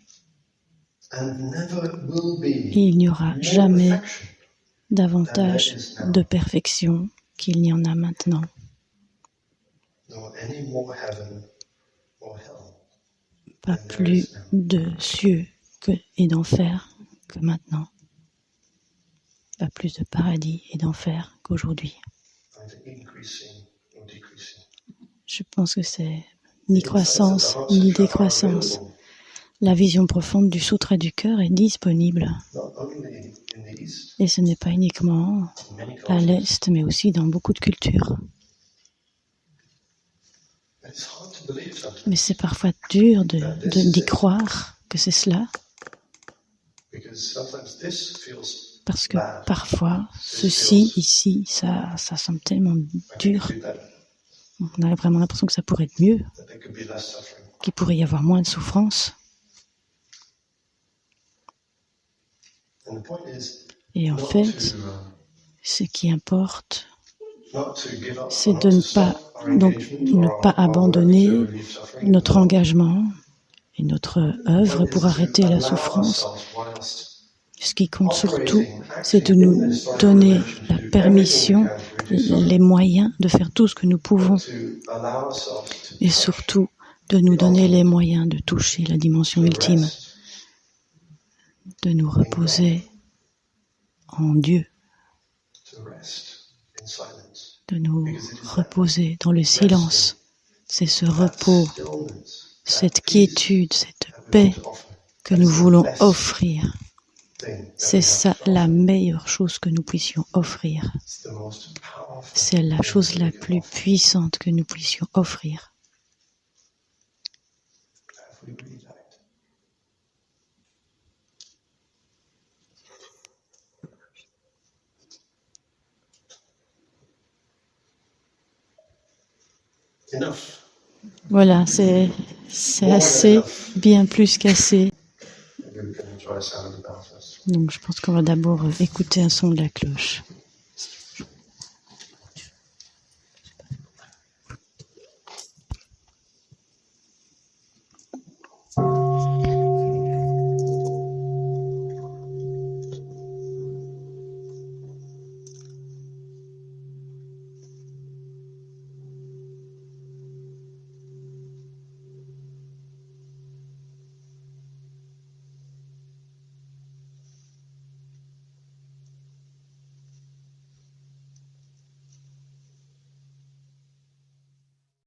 Et il n'y aura jamais davantage de perfection qu'il n'y en a maintenant. Pas plus de cieux et d'enfer que maintenant. Pas plus de paradis et d'enfer qu'aujourd'hui. Je pense que c'est ni croissance ni décroissance. La vision profonde du Sutra du cœur est disponible. Et ce n'est pas uniquement à l'Est, mais aussi dans beaucoup de cultures. Mais c'est parfois dur d'y croire que c'est cela. Parce que parfois, ceci, ici, ça semble tellement dur. On a vraiment l'impression que ça pourrait être mieux, qu'il pourrait y avoir moins de souffrance. Et en fait, ce qui importe, c'est de ne pas abandonner notre engagement et notre œuvre pour arrêter la souffrance. Ce qui compte surtout, c'est de nous donner la permission, les moyens de faire tout ce que nous pouvons. Et surtout, de nous donner les moyens de toucher la dimension ultime, de nous reposer en Dieu, de nous reposer dans le silence. C'est ce repos, cette quiétude, cette paix que nous voulons offrir. C'est ça la meilleure chose que nous puissions offrir. C'est la chose la plus puissante que nous puissions offrir. Voilà, c'est assez, bien plus qu'assez. Donc je pense qu'on va d'abord écouter un son de la cloche.